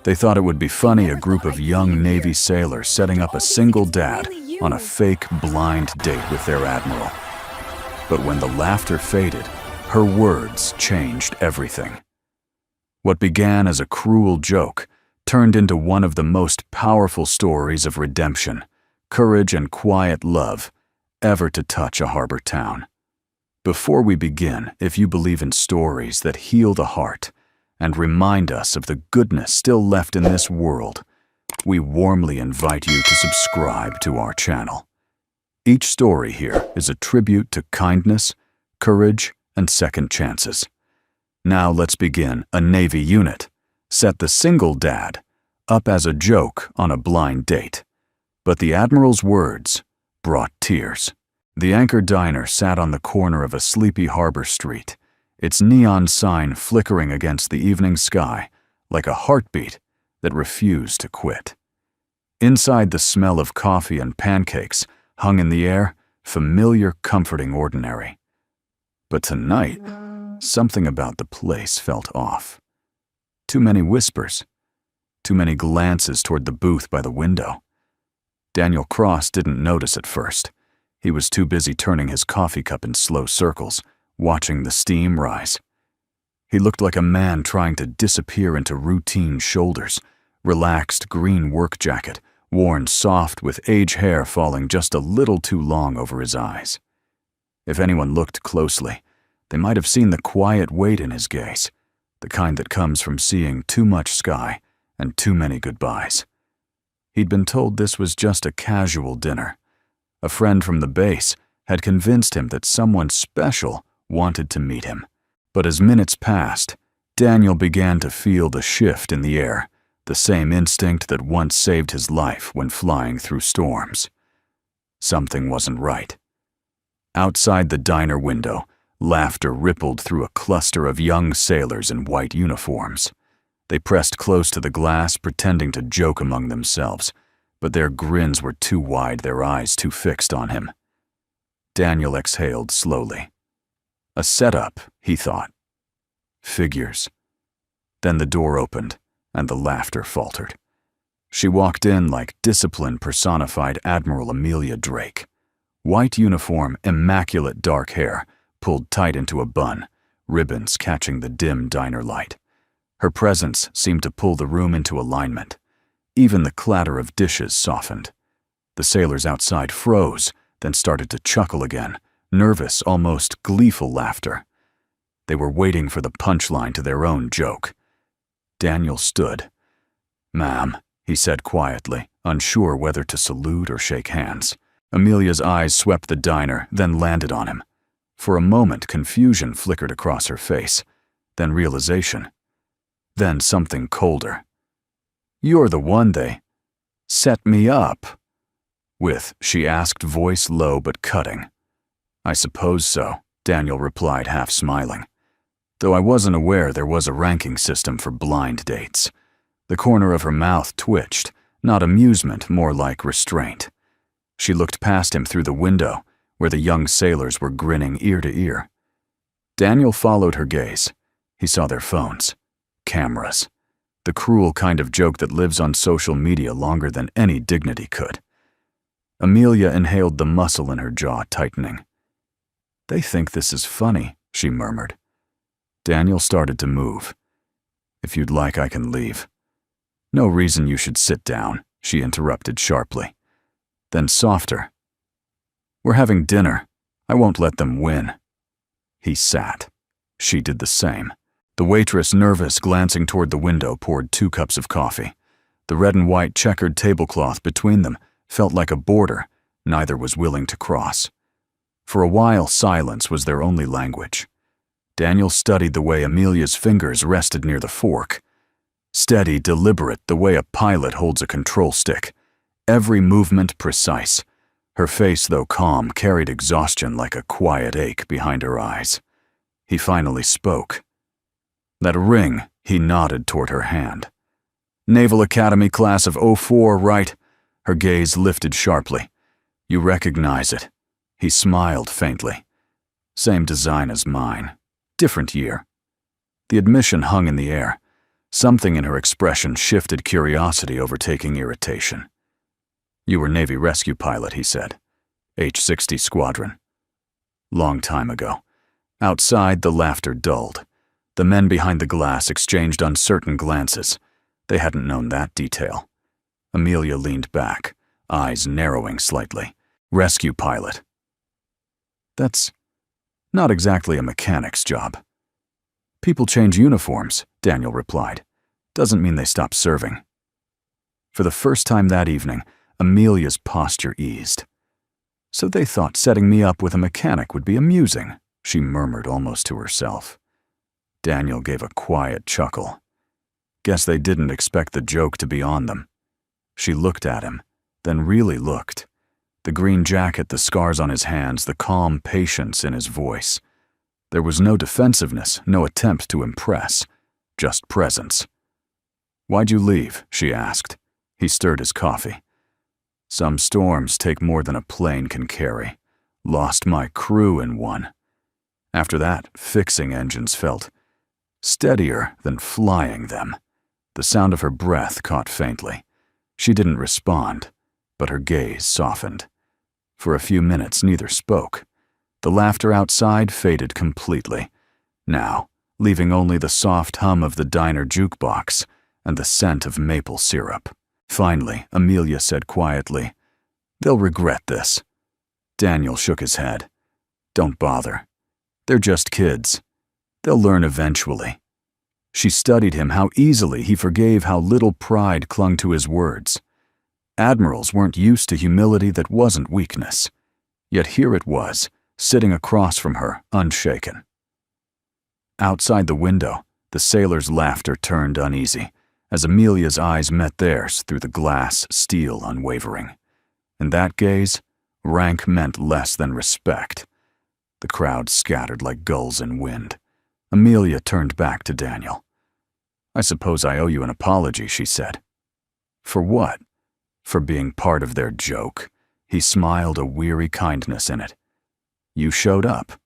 They thought it would be funny, a group of young Navy sailors setting up a single dad on a fake blind date with their Admiral. But when the laughter faded, her words changed everything. What began as a cruel joke turned into one of the most powerful stories of redemption, courage, and quiet love ever to touch a harbor town. Before we begin, if you believe in stories that heal the heart and remind us of the goodness still left in this world, we warmly invite you to subscribe to our channel. Each story here is a tribute to kindness, courage, and second chances. Now let's begin. A Navy unit set the single dad up as a joke on a blind date. But the Admiral's words brought tears. The Anchor Diner sat on the corner of a sleepy harbor street, its neon sign flickering against the evening sky like a heartbeat that refused to quit. Inside, the smell of coffee and pancakes hung in the air, familiar, comforting, ordinary. But tonight, something about the place felt off. Too many whispers, too many glances toward the booth by the window. Daniel Cross didn't notice at first. He was too busy turning his coffee cup in slow circles, watching the steam rise. He looked like a man trying to disappear into routine shoulders, relaxed green work jacket, worn soft with age hair falling just a little too long over his eyes. If anyone looked closely, they might have seen the quiet weight in his gaze, the kind that comes from seeing too much sky and too many goodbyes. He'd been told this was just a casual dinner. A friend from the base had convinced him that someone special wanted to meet him. But as minutes passed, Daniel began to feel the shift in the air, the same instinct that once saved his life when flying through storms. Something wasn't right. Outside the diner window, laughter rippled through a cluster of young sailors in white uniforms. They pressed close to the glass, pretending to joke among themselves, but their grins were too wide, their eyes too fixed on him. Daniel exhaled slowly. A setup, he thought. Figures. Then the door opened, and the laughter faltered. She walked in like discipline personified Admiral Amelia Drake. White uniform, immaculate dark hair, pulled tight into a bun, ribbons catching the dim diner light. Her presence seemed to pull the room into alignment. Even the clatter of dishes softened. The sailors outside froze, then started to chuckle again, nervous, almost gleeful laughter. They were waiting for the punchline to their own joke. Daniel stood. "Ma'am," he said quietly, unsure whether to salute or shake hands. Amelia's eyes swept the diner, then landed on him. For a moment, confusion flickered across her face, then realization. Then something colder. "You're the one they set me up with," she asked, voice low but cutting. "I suppose so," Daniel replied, half smiling. Though I wasn't aware there was a ranking system for blind dates. The corner of her mouth twitched, not amusement, more like restraint. She looked past him through the window, where the young sailors were grinning ear to ear. Daniel followed her gaze. He saw their phones. Cameras. The cruel kind of joke that lives on social media longer than any dignity could. Amelia inhaled, the muscle in her jaw tightening. "They think this is funny," she murmured. Daniel started to move. "If you'd like, I can leave." "No reason you should sit down," she interrupted sharply. Then softer. "We're having dinner. I won't let them win." He sat. She did the same. The waitress, nervous, glancing toward the window, poured 2 cups of coffee. The red and white checkered tablecloth between them felt like a border neither was willing to cross. For a while, silence was their only language. Daniel studied the way Amelia's fingers rested near the fork. Steady, deliberate, the way a pilot holds a control stick. Every movement precise. Her face, though calm, carried exhaustion like a quiet ache behind her eyes. He finally spoke. "That ring," he nodded toward her hand. "Naval Academy class of '04, right?" Her gaze lifted sharply. "You recognize it." He smiled faintly. "Same design as mine. Different year." The admission hung in the air. Something in her expression shifted curiosity overtaking irritation. "You were Navy rescue pilot," he said. "H-60 Squadron." "Long time ago." Outside, the laughter dulled. The men behind the glass exchanged uncertain glances. They hadn't known that detail. Amelia leaned back, eyes narrowing slightly. "Rescue pilot." "That's not exactly a mechanic's job." "People change uniforms," Daniel replied. "Doesn't mean they stop serving." For the first time that evening, Amelia's posture eased. "So they thought setting me up with a mechanic would be amusing," she murmured almost to herself. Daniel gave a quiet chuckle. Guess they didn't expect the joke to be on them. She looked at him, then really looked. The green jacket, the scars on his hands, the calm patience in his voice. There was no defensiveness, no attempt to impress, just presence. "Why'd you leave?" she asked. He stirred his coffee. "Some storms take more than a plane can carry. Lost my crew in one." After that, fixing engines felt steadier than flying them. The sound of her breath caught faintly. She didn't respond, but her gaze softened. For a few minutes, neither spoke. The laughter outside faded completely. Now, leaving only the soft hum of the diner jukebox and the scent of maple syrup. Finally, Amelia said quietly, "They'll regret this." Daniel shook his head. "Don't bother. They're just kids. They'll learn eventually." She studied him, how easily he forgave, how little pride clung to his words. Admirals weren't used to humility that wasn't weakness. Yet here it was, sitting across from her, unshaken. Outside the window, the sailor's laughter turned uneasy, as Amelia's eyes met theirs through the glass steel unwavering. In that gaze, rank meant less than respect. The crowd scattered like gulls in wind. Amelia turned back to Daniel. "I suppose I owe you an apology," she said. "For what?" "For being part of their joke." He smiled, a weary kindness in it. "You showed up.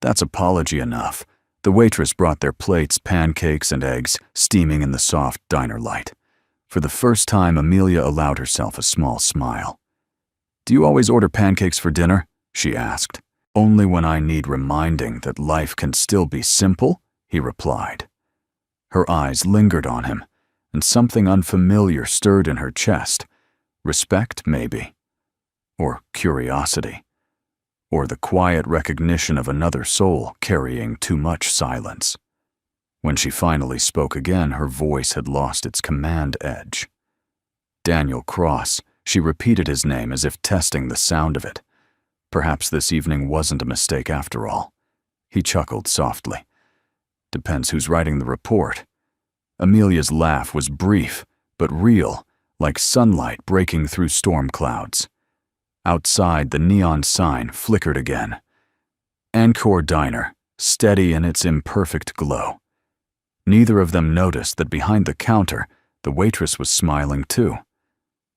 That's apology enough." The waitress brought their plates, pancakes and eggs, steaming in the soft diner light. For the first time, Amelia allowed herself a small smile. "Do you always order pancakes for dinner?" she asked. "Only when I need reminding that life can still be simple," he replied. Her eyes lingered on him, and something unfamiliar stirred in her chest. Respect, maybe. Or curiosity. Or the quiet recognition of another soul carrying too much silence. When she finally spoke again, her voice had lost its command edge. "Daniel Cross," she repeated his name as if testing the sound of it. Perhaps this evening wasn't a mistake after all. He chuckled softly. "Depends who's writing the report." Amelia's laugh was brief, but real, like sunlight breaking through storm clouds. Outside, the neon sign flickered again. Encore Diner, steady in its imperfect glow. Neither of them noticed that behind the counter, the waitress was smiling too.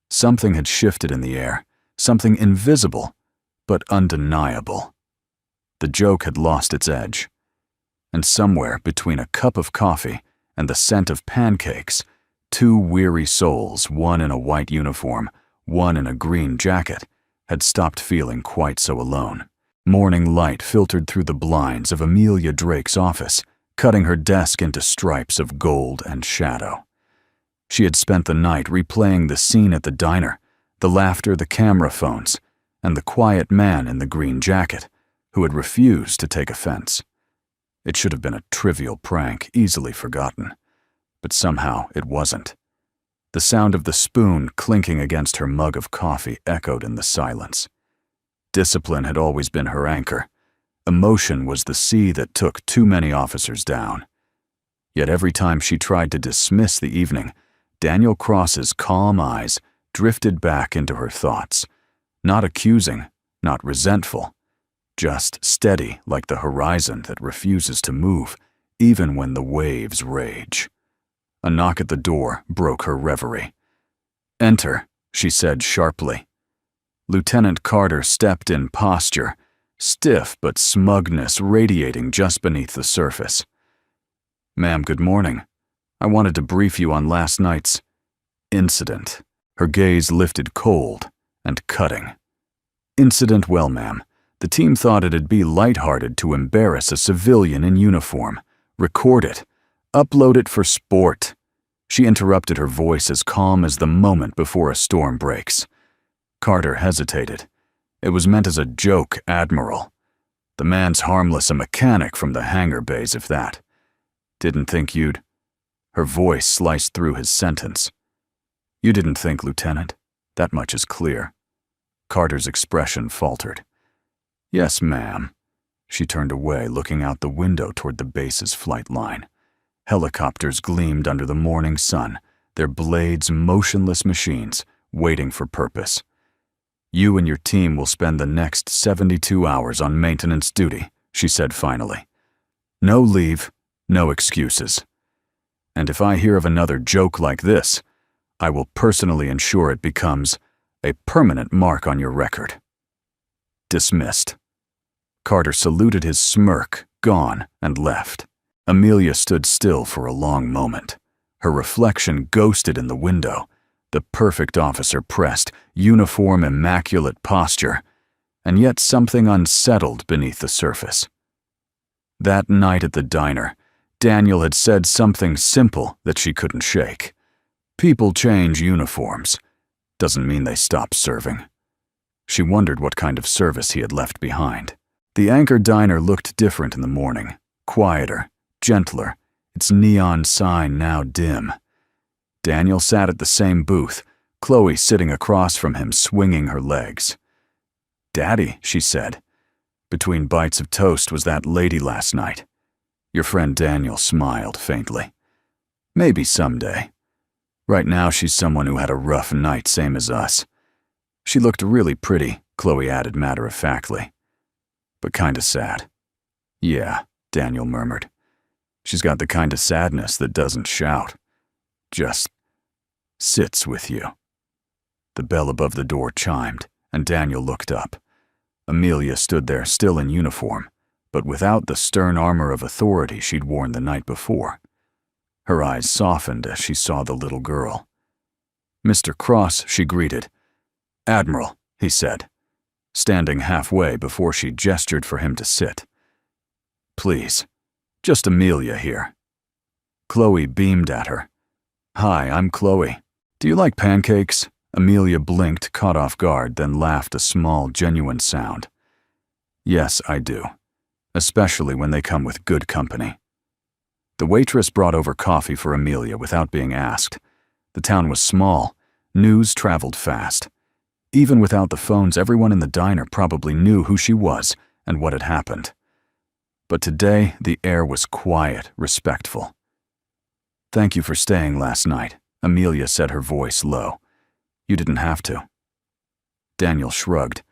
Something had shifted in the air, something invisible, but undeniable. The joke had lost its edge. And somewhere between a cup of coffee and the scent of pancakes, two weary souls, one in a white uniform, one in a green jacket, had stopped feeling quite so alone. Morning light filtered through the blinds of Amelia Drake's office, cutting her desk into stripes of gold and shadow. She had spent the night replaying the scene at the diner, the laughter, the camera phones, and the quiet man in the green jacket, who had refused to take offense. It should have been a trivial prank, easily forgotten. But somehow it wasn't. The sound of the spoon clinking against her mug of coffee echoed in the silence. Discipline had always been her anchor. Emotion was the sea that took too many officers down. Yet every time she tried to dismiss the evening, Daniel Cross's calm eyes drifted back into her thoughts, not accusing, not resentful, just steady like the horizon that refuses to move, even when the waves rage. A knock at the door broke her reverie. "Enter," she said sharply. Lieutenant Carter stepped in posture, stiff but smugness radiating just beneath the surface. "Ma'am, good morning. I wanted to brief you on last night's incident." Her gaze lifted cold and cutting. "Incident, well, ma'am. The team thought it'd be lighthearted to embarrass a civilian in uniform. Record it. Upload it for sport." She interrupted, her voice as calm as the moment before a storm breaks. Carter hesitated. "It was meant as a joke, Admiral. The man's harmless, a mechanic from the hangar bays, if that. Didn't think you'd—" Her voice sliced through his sentence. "You didn't think, Lieutenant. That much is clear." Carter's expression faltered. "Yes, ma'am." She turned away, looking out the window toward the base's flight line. Helicopters gleamed under the morning sun, their blades motionless machines, waiting for purpose. "You and your team will spend the next 72 hours on maintenance duty," she said finally. "No leave, no excuses. And if I hear of another joke like this, I will personally ensure it becomes a permanent mark on your record." Dismissed. Carter saluted his smirk, gone, and left. Amelia stood still for a long moment. Her reflection ghosted in the window. The perfect officer pressed, uniform, immaculate posture, and yet something unsettled beneath the surface. That night at the diner, Daniel had said something simple that she couldn't shake. People change uniforms. Doesn't mean they stop serving. She wondered what kind of service he had left behind. The Anchor Diner looked different in the morning, quieter, gentler, its neon sign now dim. Daniel sat at the same booth, Chloe sitting across from him, swinging her legs. "Daddy," she said. "Between bites of toast was that lady last night." Your friend Daniel smiled faintly. "Maybe someday. Right now she's someone who had a rough night, same as us." "She looked really pretty," Chloe added matter-of-factly. "But kinda sad." "Yeah," Daniel murmured. "She's got the kind of sadness that doesn't shout. Just sits with you." The bell above the door chimed, and Daniel looked up. Amelia stood there, still in uniform, but without the stern armor of authority she'd worn the night before. Her eyes softened as she saw the little girl. "Mr. Cross," she greeted. "Admiral," he said, standing halfway before she gestured for him to sit. "Please, just Amelia here." Chloe beamed at her. "Hi, I'm Chloe. Do you like pancakes?" Amelia blinked, caught off guard, then laughed a small, genuine sound. "Yes, I do. Especially when they come with good company." The waitress brought over coffee for Amelia without being asked. The town was small. News traveled fast. Even without the phones, everyone in the diner probably knew who she was and what had happened. But today, the air was quiet, respectful. "Thank you for staying last night," Amelia said, her voice low. "You didn't have to." Daniel shrugged.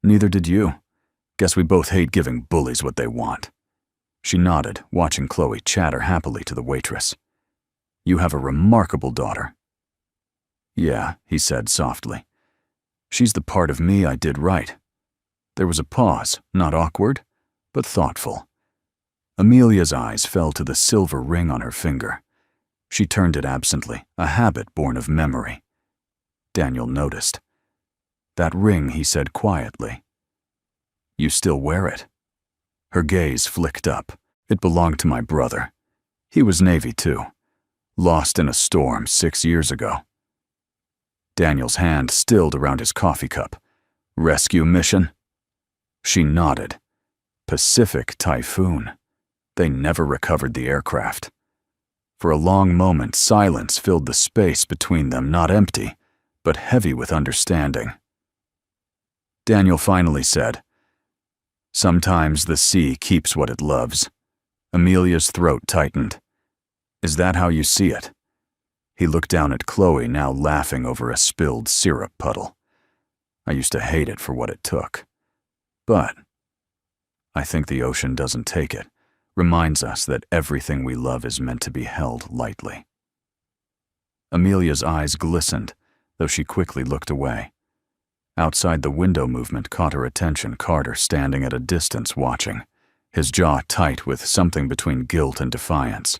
"Neither did you. Guess we both hate giving bullies what they want." She nodded, watching Chloe chatter happily to the waitress. "You have a remarkable daughter." "Yeah," he said softly. "She's the part of me I did right." There was a pause, not awkward, but thoughtful. Amelia's eyes fell to the silver ring on her finger. She turned it absently, a habit born of memory. Daniel noticed. "That ring," he said quietly. "You still wear it?" Her gaze flicked up. "It belonged to my brother. He was Navy too. Lost in a storm 6 years ago." Daniel's hand stilled around his coffee cup. "Rescue mission?" She nodded. "Pacific Typhoon. They never recovered the aircraft." For a long moment, silence filled the space between them, not empty, but heavy with understanding. Daniel finally said, "Sometimes the sea keeps what it loves." Amelia's throat tightened. "Is that how you see it?" He looked down at Chloe, now laughing over a spilled syrup puddle. "I used to hate it for what it took. But I think the ocean doesn't take it. Reminds us that everything we love is meant to be held lightly." Amelia's eyes glistened, though she quickly looked away. Outside, the window movement caught her attention, Carter standing at a distance watching, his jaw tight with something between guilt and defiance.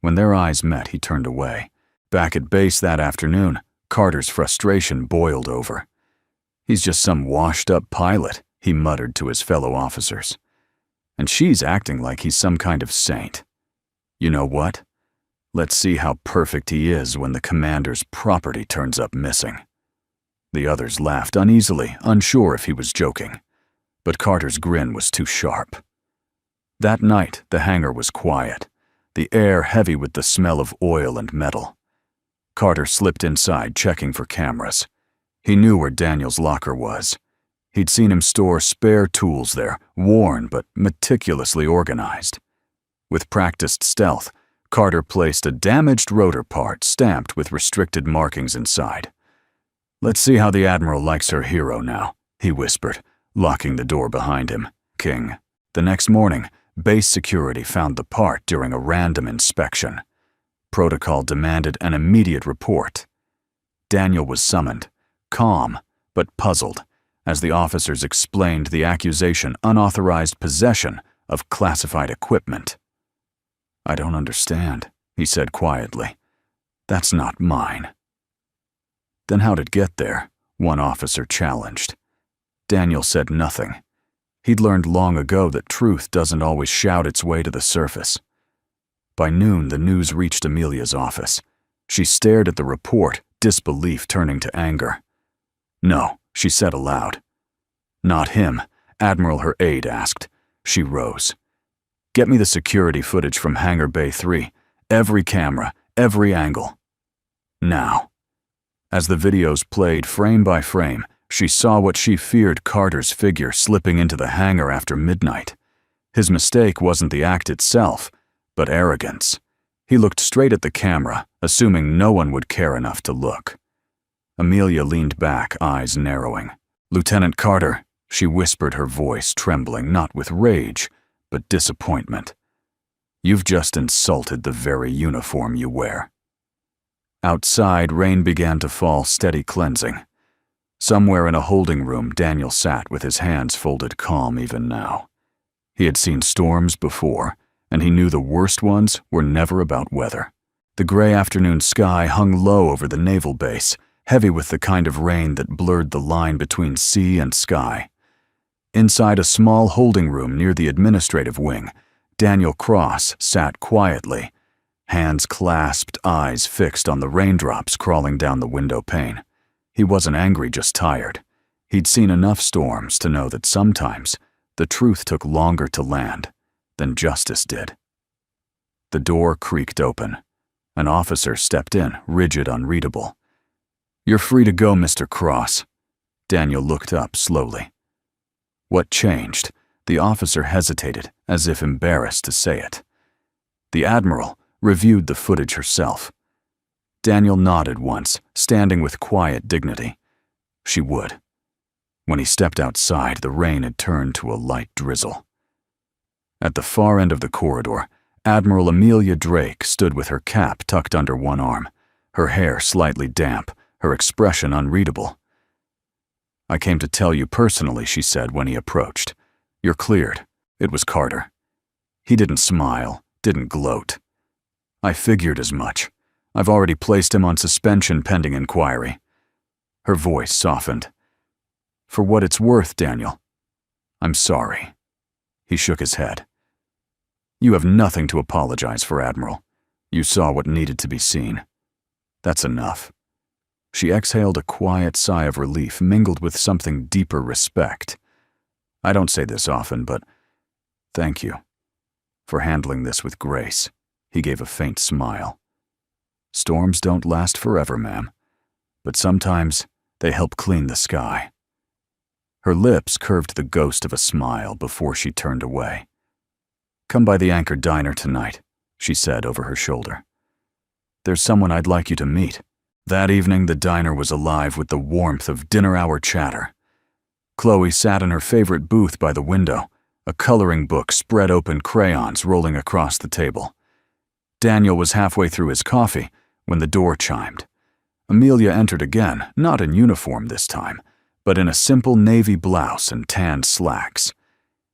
When their eyes met, he turned away. Back at base that afternoon, Carter's frustration boiled over. "He's just some washed-up pilot," he muttered to his fellow officers. "And she's acting like he's some kind of saint. You know what? Let's see how perfect he is when the commander's property turns up missing." The others laughed uneasily, unsure if he was joking. But Carter's grin was too sharp. That night, the hangar was quiet, the air heavy with the smell of oil and metal. Carter slipped inside, checking for cameras. He knew where Daniel's locker was. He'd seen him store spare tools there, worn but meticulously organized. With practiced stealth, Carter placed a damaged rotor part stamped with restricted markings inside. "Let's see how the Admiral likes her hero now," he whispered, locking the door behind him. King. The next morning, base security found the part during a random inspection. Protocol demanded an immediate report. Daniel was summoned, calm but puzzled, as the officers explained the accusation unauthorized possession of classified equipment. "I don't understand," he said quietly. "That's not mine." "Then how'd it get there?" one officer challenged. Daniel said nothing. He'd learned long ago that truth doesn't always shout its way to the surface. By noon, the news reached Amelia's office. She stared at the report, disbelief turning to anger. "No," she said aloud. "Not him," Admiral, her aide, asked. She rose. "Get me the security footage from Hangar Bay 3. Every camera, every angle. Now." As the videos played frame by frame, she saw what she feared: Carter's figure slipping into the hangar after midnight. His mistake wasn't the act itself, but arrogance. He looked straight at the camera, assuming no one would care enough to look. Amelia leaned back, eyes narrowing. "Lieutenant Carter," she whispered, her voice trembling, not with rage, but disappointment. "You've just insulted the very uniform you wear." Outside, rain began to fall, steady cleansing. Somewhere in a holding room, Daniel sat with his hands folded, calm even now. He had seen storms before, and he knew the worst ones were never about weather. The gray afternoon sky hung low over the naval base, heavy with the kind of rain that blurred the line between sea and sky. Inside a small holding room near the administrative wing, Daniel Cross sat quietly, hands clasped, eyes fixed on the raindrops crawling down the window pane. He wasn't angry, just tired. He'd seen enough storms to know that sometimes the truth took longer to land than justice did. The door creaked open. An officer stepped in, rigid, unreadable. "You're free to go, Mr. Cross." Daniel looked up slowly. What changed? The officer hesitated, as if embarrassed to say it. The Admiral reviewed the footage herself. Daniel nodded once, standing with quiet dignity. She would. When he stepped outside, the rain had turned to a light drizzle. At the far end of the corridor, Admiral Amelia Drake stood with her cap tucked under one arm, her hair slightly damp, her expression unreadable. "I came to tell you personally," she said when he approached. "You're cleared." It was Carter. He didn't smile, didn't gloat. "I figured as much. I've already placed him on suspension pending inquiry." Her voice softened. "For what it's worth, Daniel, I'm sorry." He shook his head. "You have nothing to apologize for, Admiral. You saw what needed to be seen. That's enough." She exhaled a quiet sigh of relief mingled with something deeper respect. "I don't say this often, but thank you for handling this with grace." He gave a faint smile. "Storms don't last forever, ma'am, but sometimes they help clean the sky." Her lips curved the ghost of a smile before she turned away. "Come by the Anchor Diner tonight," she said over her shoulder. "There's someone I'd like you to meet." That evening, the diner was alive with the warmth of dinner-hour chatter. Chloe sat in her favorite booth by the window, a coloring book spread open, crayons rolling across the table. Daniel was halfway through his coffee when the door chimed. Amelia entered again, not in uniform this time, but in a simple navy blouse and tan slacks.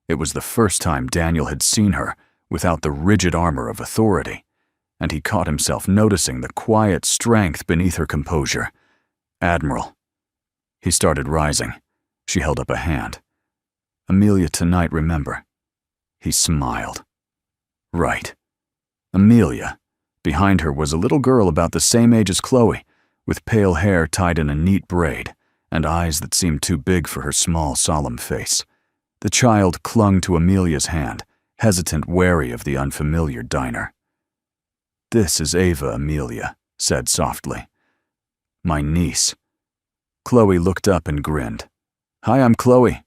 It was the first time Daniel had seen her without the rigid armor of authority. and he caught himself noticing the quiet strength beneath her composure. "Admiral." He started rising. She held up a hand. "Amelia tonight, remember?" He smiled. "Right." Amelia. Behind her was a little girl about the same age as Chloe, with pale hair tied in a neat braid, and eyes that seemed too big for her small, solemn face. The child clung to Amelia's hand, hesitant, wary of the unfamiliar diner. "This is Ava, Amelia," said softly. "My niece." Chloe looked up and grinned. "Hi, I'm Chloe."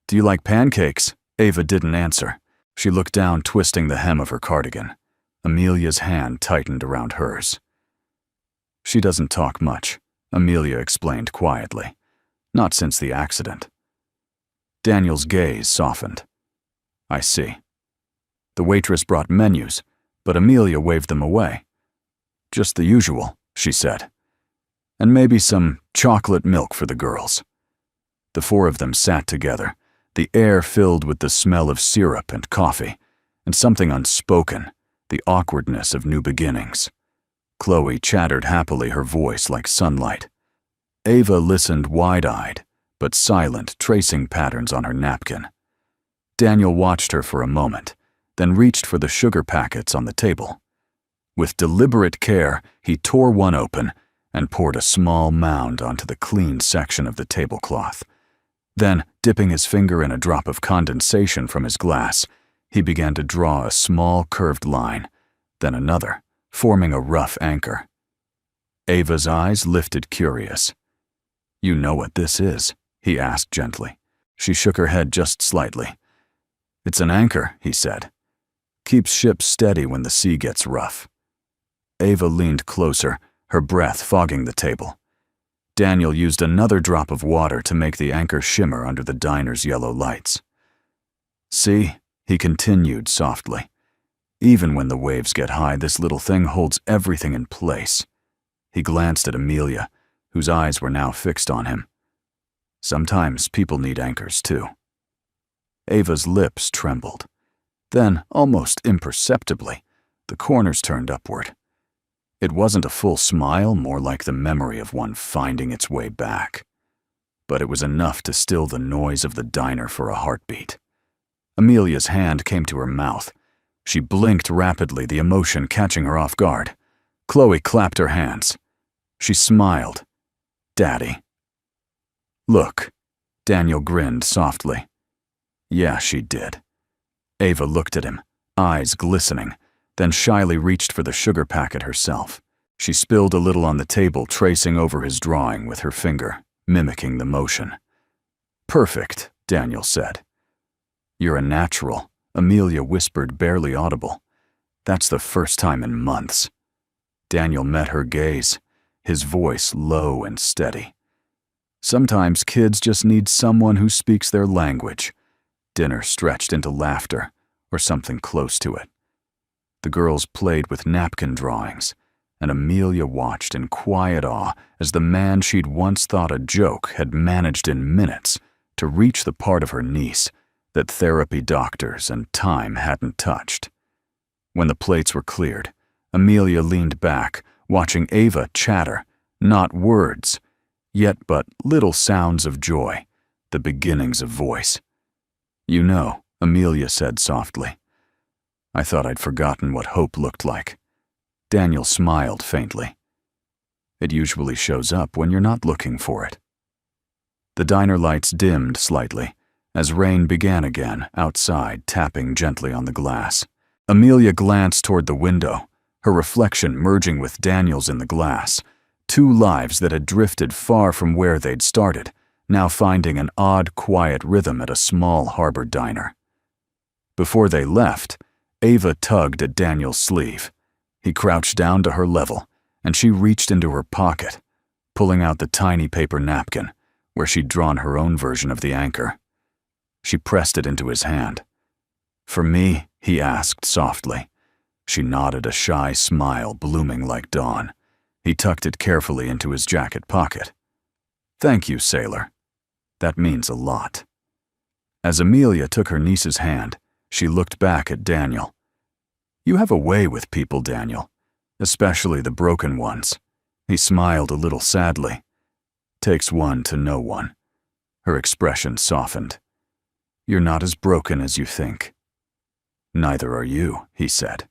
"Do you like pancakes?" Ava didn't answer. She looked down, twisting the hem of her cardigan. Amelia's hand tightened around hers. "She doesn't talk much," Amelia explained quietly. "Not since the accident." Daniel's gaze softened. "I see." The waitress brought menus, but Amelia waved them away. "Just the usual," she said. "And maybe some chocolate milk for the girls." The four of them sat together, the air filled with the smell of syrup and coffee, and something unspoken, the awkwardness of new beginnings. Chloe chattered happily, her voice like sunlight. Ava listened wide-eyed, but silent, tracing patterns on her napkin. Daniel watched her for a moment, then reached for the sugar packets on the table. With deliberate care, he tore one open and poured a small mound onto the clean section of the tablecloth. Then, dipping his finger in a drop of condensation from his glass, he began to draw a small curved line, then another, forming a rough anchor. Ava's eyes lifted, curious. "You know what this is?" he asked gently. She shook her head just slightly. "It's an anchor," he said. "Keeps ships steady when the sea gets rough." Ava leaned closer, her breath fogging the table. Daniel used another drop of water to make the anchor shimmer under the diner's yellow lights. "See," he continued softly. "Even when the waves get high, this little thing holds everything in place." He glanced at Amelia, whose eyes were now fixed on him. "Sometimes people need anchors, too." Ava's lips trembled. Then, almost imperceptibly, the corners turned upward. It wasn't a full smile, more like the memory of one finding its way back. But it was enough to still the noise of the diner for a heartbeat. Amelia's hand came to her mouth. She blinked rapidly, the emotion catching her off guard. Chloe clapped her hands. She smiled. "Daddy." "Look." Daniel grinned softly. "Yeah, she did." Ava looked at him, eyes glistening, then shyly reached for the sugar packet herself. She spilled a little on the table, tracing over his drawing with her finger, mimicking the motion. "Perfect," Daniel said. "You're a natural," Amelia whispered, barely audible. "That's the first time in months." Daniel met her gaze, his voice low and steady. "Sometimes kids just need someone who speaks their language." Dinner stretched into laughter, or something close to it. The girls played with napkin drawings, and Amelia watched in quiet awe as the man she'd once thought a joke had managed in minutes to reach the part of her niece that therapy doctors and time hadn't touched. When the plates were cleared, Amelia leaned back, watching Ava chatter, not words, yet but little sounds of joy, the beginnings of voice. "You know," Amelia said softly, "I thought I'd forgotten what hope looked like." Daniel smiled faintly. "It usually shows up when you're not looking for it." The diner lights dimmed slightly as rain began again outside, tapping gently on the glass. Amelia glanced toward the window, her reflection merging with Daniel's in the glass. Two lives that had drifted far from where they'd started, now finding an odd, quiet rhythm at a small harbor diner. Before they left, Ava tugged at Daniel's sleeve. He crouched down to her level, and she reached into her pocket, pulling out the tiny paper napkin, where she'd drawn her own version of the anchor. She pressed it into his hand. "For me?" he asked softly. She nodded, a shy smile blooming like dawn. He tucked it carefully into his jacket pocket. "Thank you, sailor. That means a lot." As Amelia took her niece's hand, she looked back at Daniel. You have a way with people, Daniel, especially the broken ones. He smiled a little sadly. Takes one to know one. Her expression softened. You're not as broken as you think. Neither are you, he said.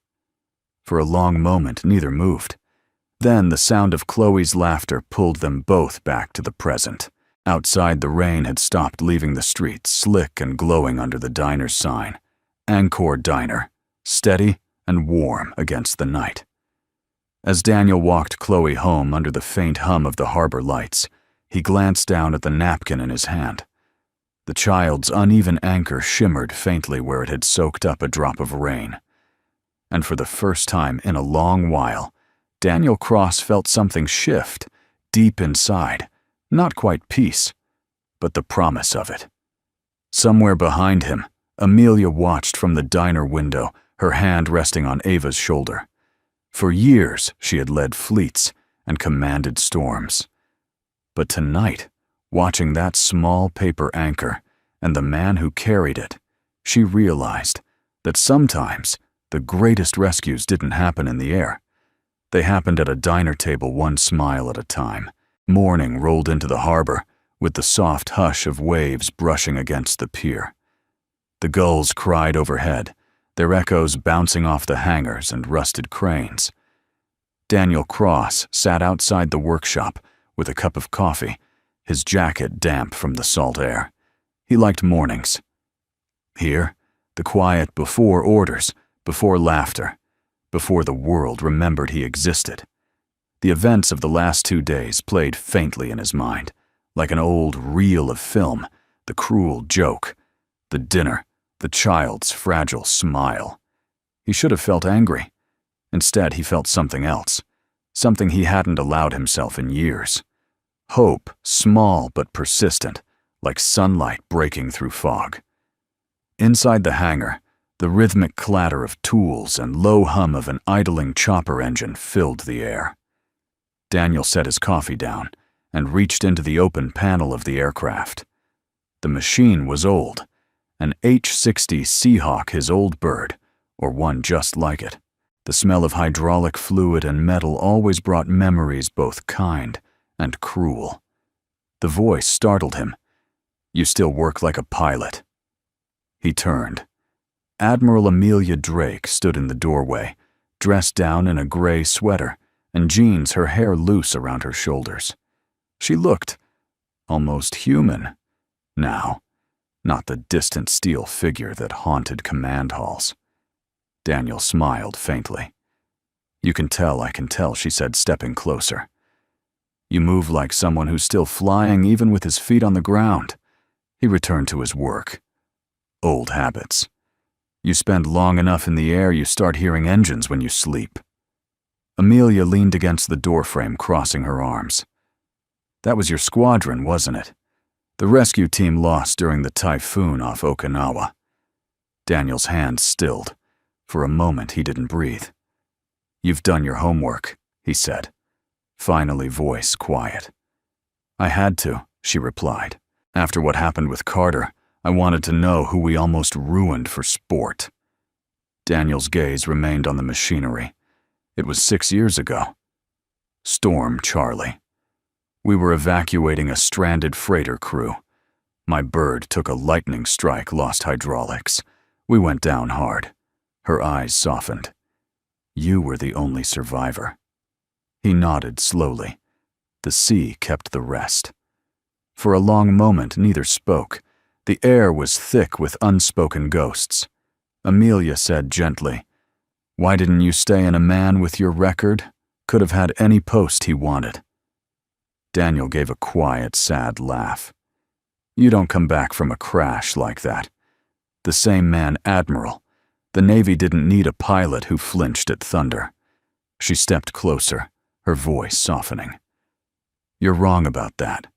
For a long moment, neither moved. Then the sound of Chloe's laughter pulled them both back to the present. Outside, the rain had stopped leaving the street, slick and glowing under the diner's sign. Angkor Diner, steady and warm against the night. As Daniel walked Chloe home under the faint hum of the harbor lights, he glanced down at the napkin in his hand. The child's uneven anchor shimmered faintly where it had soaked up a drop of rain. And for the first time in a long while, Daniel Cross felt something shift, deep inside, not quite peace, but the promise of it. Somewhere behind him, Amelia watched from the diner window, her hand resting on Ava's shoulder. For years, she had led fleets and commanded storms. But tonight, watching that small paper anchor and the man who carried it, she realized that sometimes the greatest rescues didn't happen in the air. They happened at a diner table, one smile at a time. Morning rolled into the harbor, with the soft hush of waves brushing against the pier. The gulls cried overhead, their echoes bouncing off the hangars and rusted cranes. Daniel Cross sat outside the workshop with a cup of coffee, his jacket damp from the salt air. He liked mornings. Here, the quiet before orders, before laughter, before the world remembered he existed. The events of the last 2 days played faintly in his mind, like an old reel of film, the cruel joke, the dinner, the child's fragile smile. He should have felt angry. Instead, he felt something else, something he hadn't allowed himself in years. Hope, small but persistent, like sunlight breaking through fog. Inside the hangar, the rhythmic clatter of tools and low hum of an idling chopper engine filled the air. Daniel set his coffee down and reached into the open panel of the aircraft. The machine was old, an H-60 Seahawk, his old bird, or one just like it. The smell of hydraulic fluid and metal always brought memories both kind and cruel. The voice startled him. You still work like a pilot. He turned. Admiral Amelia Drake stood in the doorway, dressed down in a gray sweater and jeans, her hair loose around her shoulders. She looked almost human now, not the distant steel figure that haunted command halls. Daniel smiled faintly. You can tell, I can tell, she said, stepping closer. You move like someone who's still flying even with his feet on the ground. He returned to his work. Old habits. You spend long enough in the air, you start hearing engines when you sleep. Amelia leaned against the doorframe, crossing her arms. That was your squadron, wasn't it? The rescue team lost during the typhoon off Okinawa. Daniel's hands stilled. For a moment, he didn't breathe. You've done your homework, he said. Finally, voice quiet. I had to, she replied. After what happened with Carter, I wanted to know who we almost ruined for sport. Daniel's gaze remained on the machinery. It was 6 years ago. Storm Charlie. We were evacuating a stranded freighter crew. My bird took a lightning strike, lost hydraulics. We went down hard. Her eyes softened. You were the only survivor. He nodded slowly. The sea kept the rest. For a long moment, neither spoke. The air was thick with unspoken ghosts. Amelia said gently, Why didn't you stay in a man with your record? Could have had any post he wanted. Daniel gave a quiet, sad laugh. You don't come back from a crash like that. The same man, Admiral. The Navy didn't need a pilot who flinched at thunder. She stepped closer, her voice softening. You're wrong about that.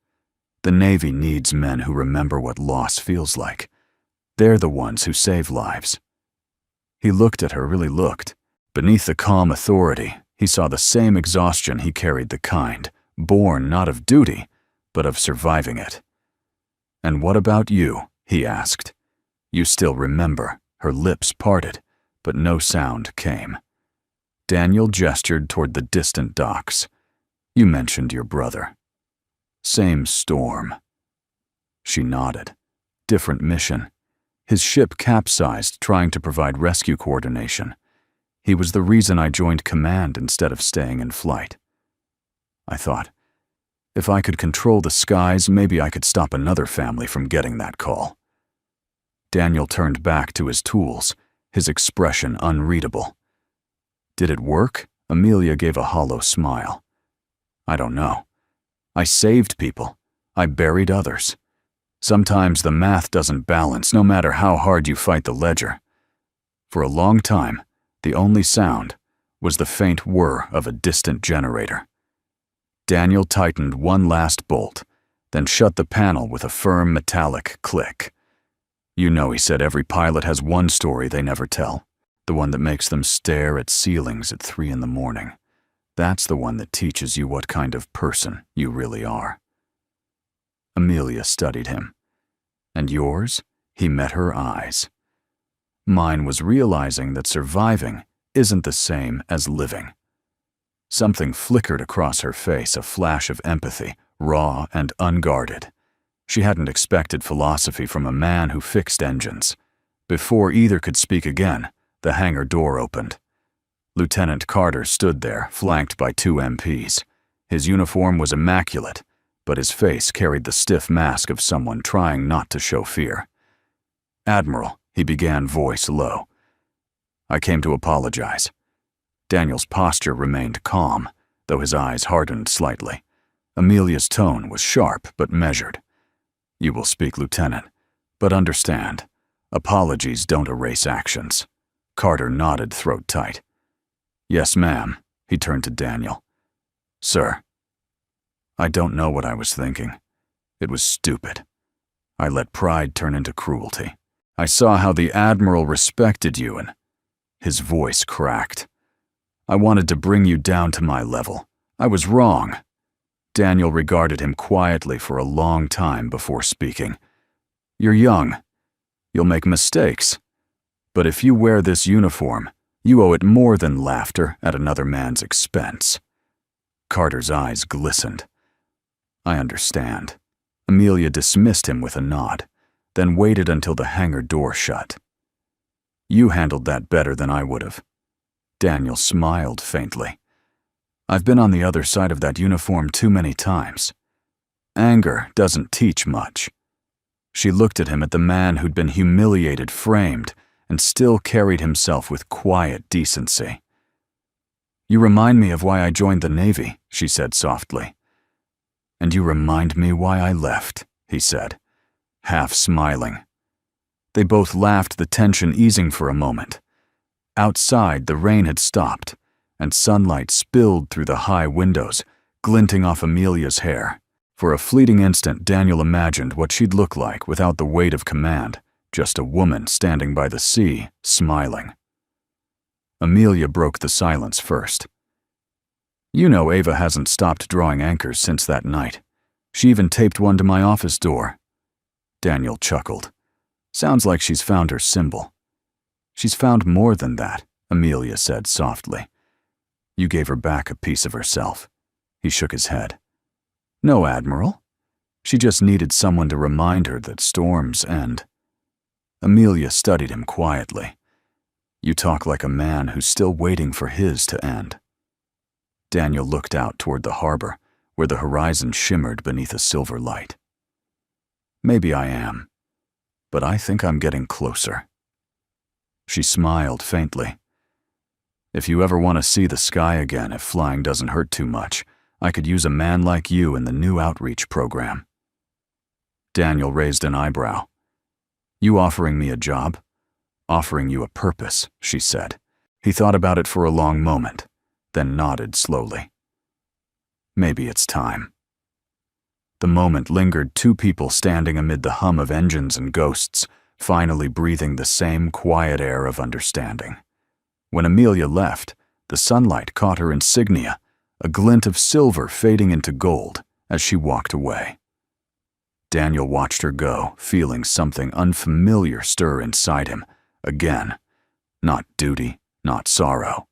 The Navy needs men who remember what loss feels like. They're the ones who save lives. He looked at her, really looked. Beneath the calm authority, he saw the same exhaustion he carried, the kind, born not of duty, but of surviving it. And what about you? He asked. You still remember. Her lips parted, but no sound came. Daniel gestured toward the distant docks. You mentioned your brother. Same storm. She nodded. Different mission. His ship capsized trying to provide rescue coordination. He was the reason I joined command instead of staying in flight. I thought, if I could control the skies, maybe I could stop another family from getting that call. Daniel turned back to his tools, his expression unreadable. Did it work? Amelia gave a hollow smile. I don't know. I saved people. I buried others. Sometimes the math doesn't balance, no matter how hard you fight the ledger. For a long time, the only sound was the faint whir of a distant generator. Daniel tightened one last bolt, then shut the panel with a firm metallic click. You know, he said, every pilot has one story they never tell, the one that makes them stare at ceilings at 3 a.m. That's the one that teaches you what kind of person you really are. Amelia studied him. And yours? He met her eyes. Mine was realizing that surviving isn't the same as living. Something flickered across her face, a flash of empathy, raw and unguarded. She hadn't expected philosophy from a man who fixed engines. Before either could speak again, the hangar door opened. Lieutenant Carter stood there, flanked by 2 MPs. His uniform was immaculate, but his face carried the stiff mask of someone trying not to show fear. Admiral, he began, voice low. I came to apologize. Daniel's posture remained calm, though his eyes hardened slightly. Amelia's tone was sharp but measured. You will speak, Lieutenant, but understand, apologies don't erase actions. Carter nodded, throat tight. Yes, ma'am, he turned to Daniel. Sir, I don't know what I was thinking. It was stupid. I let pride turn into cruelty. I saw how the Admiral respected you and his voice cracked. I wanted to bring you down to my level. I was wrong. Daniel regarded him quietly for a long time before speaking. You're young. You'll make mistakes. But if you wear this uniform, you owe it more than laughter at another man's expense. Carter's eyes glistened. I understand. Amelia dismissed him with a nod, then waited until the hangar door shut. You handled that better than I would have. Daniel smiled faintly. I've been on the other side of that uniform too many times. Anger doesn't teach much. She looked at him, at the man who'd been humiliated, framed, and still carried himself with quiet decency. You remind me of why I joined the Navy, she said softly. And you remind me why I left, he said, half smiling. They both laughed, the tension easing for a moment. Outside, the rain had stopped, and sunlight spilled through the high windows, glinting off Amelia's hair. For a fleeting instant, Daniel imagined what she'd look like without the weight of command, just a woman standing by the sea, smiling. Amelia broke the silence first. You know Ava hasn't stopped drawing anchors since that night. She even taped one to my office door. Daniel chuckled. Sounds like she's found her symbol. She's found more than that, Amelia said softly. You gave her back a piece of herself. He shook his head. No, Admiral. She just needed someone to remind her that storms end. Amelia studied him quietly. You talk like a man who's still waiting for his to end. Daniel looked out toward the harbor, where the horizon shimmered beneath a silver light. Maybe I am, but I think I'm getting closer. She smiled faintly. If you ever want to see the sky again, if flying doesn't hurt too much, I could use a man like you in the new outreach program. Daniel raised an eyebrow. You offering me a job? Offering you a purpose, she said. He thought about it for a long moment, then nodded slowly. Maybe it's time. The moment lingered, 2 people standing amid the hum of engines and ghosts, finally breathing the same quiet air of understanding. When Amelia left, the sunlight caught her insignia, a glint of silver fading into gold as she walked away. Daniel watched her go, feeling something unfamiliar stir inside him, again. Not duty, not sorrow.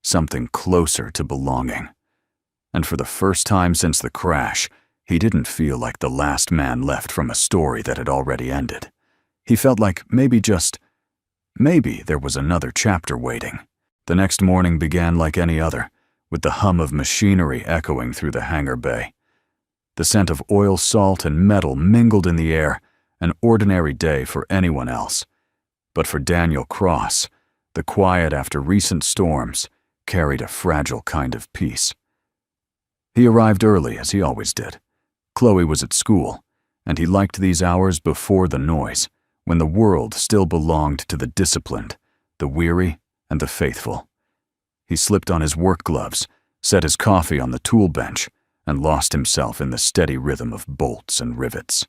Something closer to belonging. And for the first time since the crash, he didn't feel like the last man left from a story that had already ended. He felt like maybe there was another chapter waiting. The next morning began like any other, with the hum of machinery echoing through the hangar bay. The scent of oil, salt, and metal mingled in the air, an ordinary day for anyone else. But for Daniel Cross, the quiet after recent storms carried a fragile kind of peace. He arrived early, as he always did. Chloe was at school, and he liked these hours before the noise, when the world still belonged to the disciplined, the weary, and the faithful. He slipped on his work gloves, set his coffee on the tool bench, and lost himself in the steady rhythm of bolts and rivets.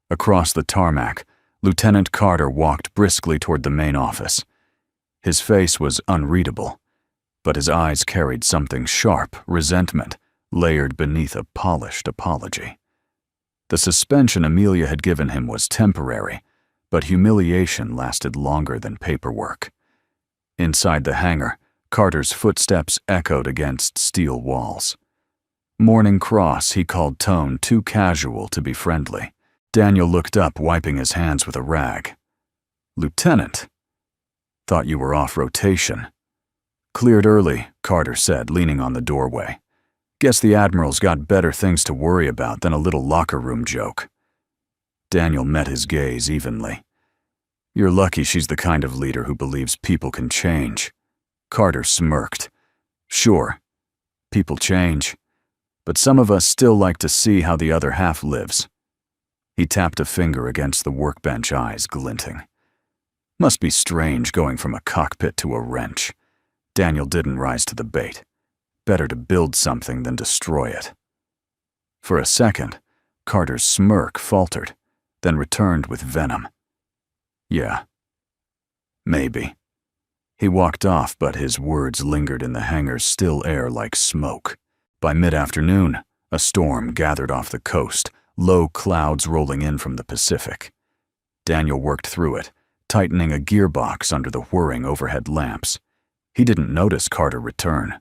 Across the tarmac, Lieutenant Carter walked briskly toward the main office. His face was unreadable, but his eyes carried something sharp, resentment, layered beneath a polished apology. The suspension Amelia had given him was temporary, but humiliation lasted longer than paperwork. Inside the hangar, Carter's footsteps echoed against steel walls. Morning Cross, he called tone too casual to be friendly. Daniel looked up, wiping his hands with a rag. "Lieutenant, thought you were off rotation." "Cleared early," Carter said, leaning on the doorway. "Guess the Admiral's got better things to worry about than a little locker room joke." Daniel met his gaze evenly. "You're lucky she's the kind of leader who believes people can change." Carter smirked. "Sure, people change, but some of us still like to see how the other half lives." He tapped a finger against the workbench, eyes glinting. Must be strange going from a cockpit to a wrench. Daniel didn't rise to the bait. Better to build something than destroy it. For a second, Carter's smirk faltered, then returned with venom. "Yeah, maybe." He walked off, but his words lingered in the hangar's still air like smoke. By mid-afternoon, a storm gathered off the coast, low clouds rolling in from the Pacific. Daniel worked through it, tightening a gearbox under the whirring overhead lamps. He didn't notice Carter return.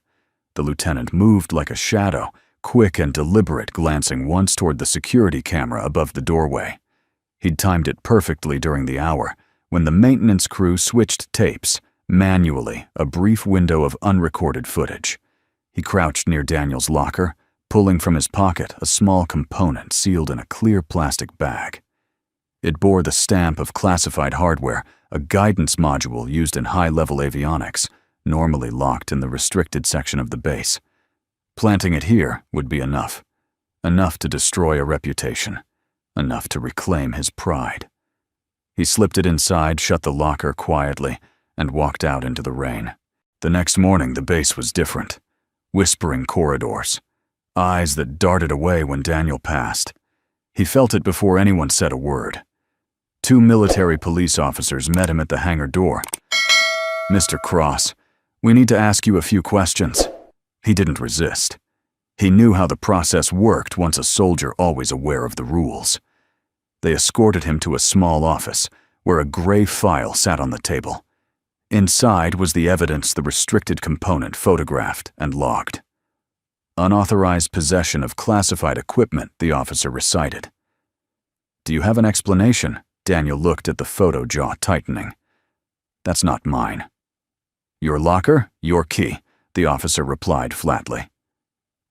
The lieutenant moved like a shadow, quick and deliberate, glancing once toward the security camera above the doorway. He'd timed it perfectly during the hour, when the maintenance crew switched tapes, manually, a brief window of unrecorded footage. He crouched near Daniel's locker, pulling from his pocket a small component sealed in a clear plastic bag. It bore the stamp of classified hardware, a guidance module used in high-level avionics, normally locked in the restricted section of the base. Planting it here would be enough. Enough to destroy a reputation. Enough to reclaim his pride. He slipped it inside, shut the locker quietly, and walked out into the rain. The next morning, the base was different. Whispering corridors. Eyes that darted away when Daniel passed. He felt it before anyone said a word. 2 military police officers met him at the hangar door. "Mr. Cross, we need to ask you a few questions." He didn't resist. He knew how the process worked, once a soldier always aware of the rules. They escorted him to a small office, where a gray file sat on the table. Inside was the evidence the restricted component photographed and logged. "Unauthorized possession of classified equipment," the officer recited. "Do you have an explanation?" Daniel looked at the photo, jaw tightening. "That's not mine." "Your locker, your key," the officer replied flatly.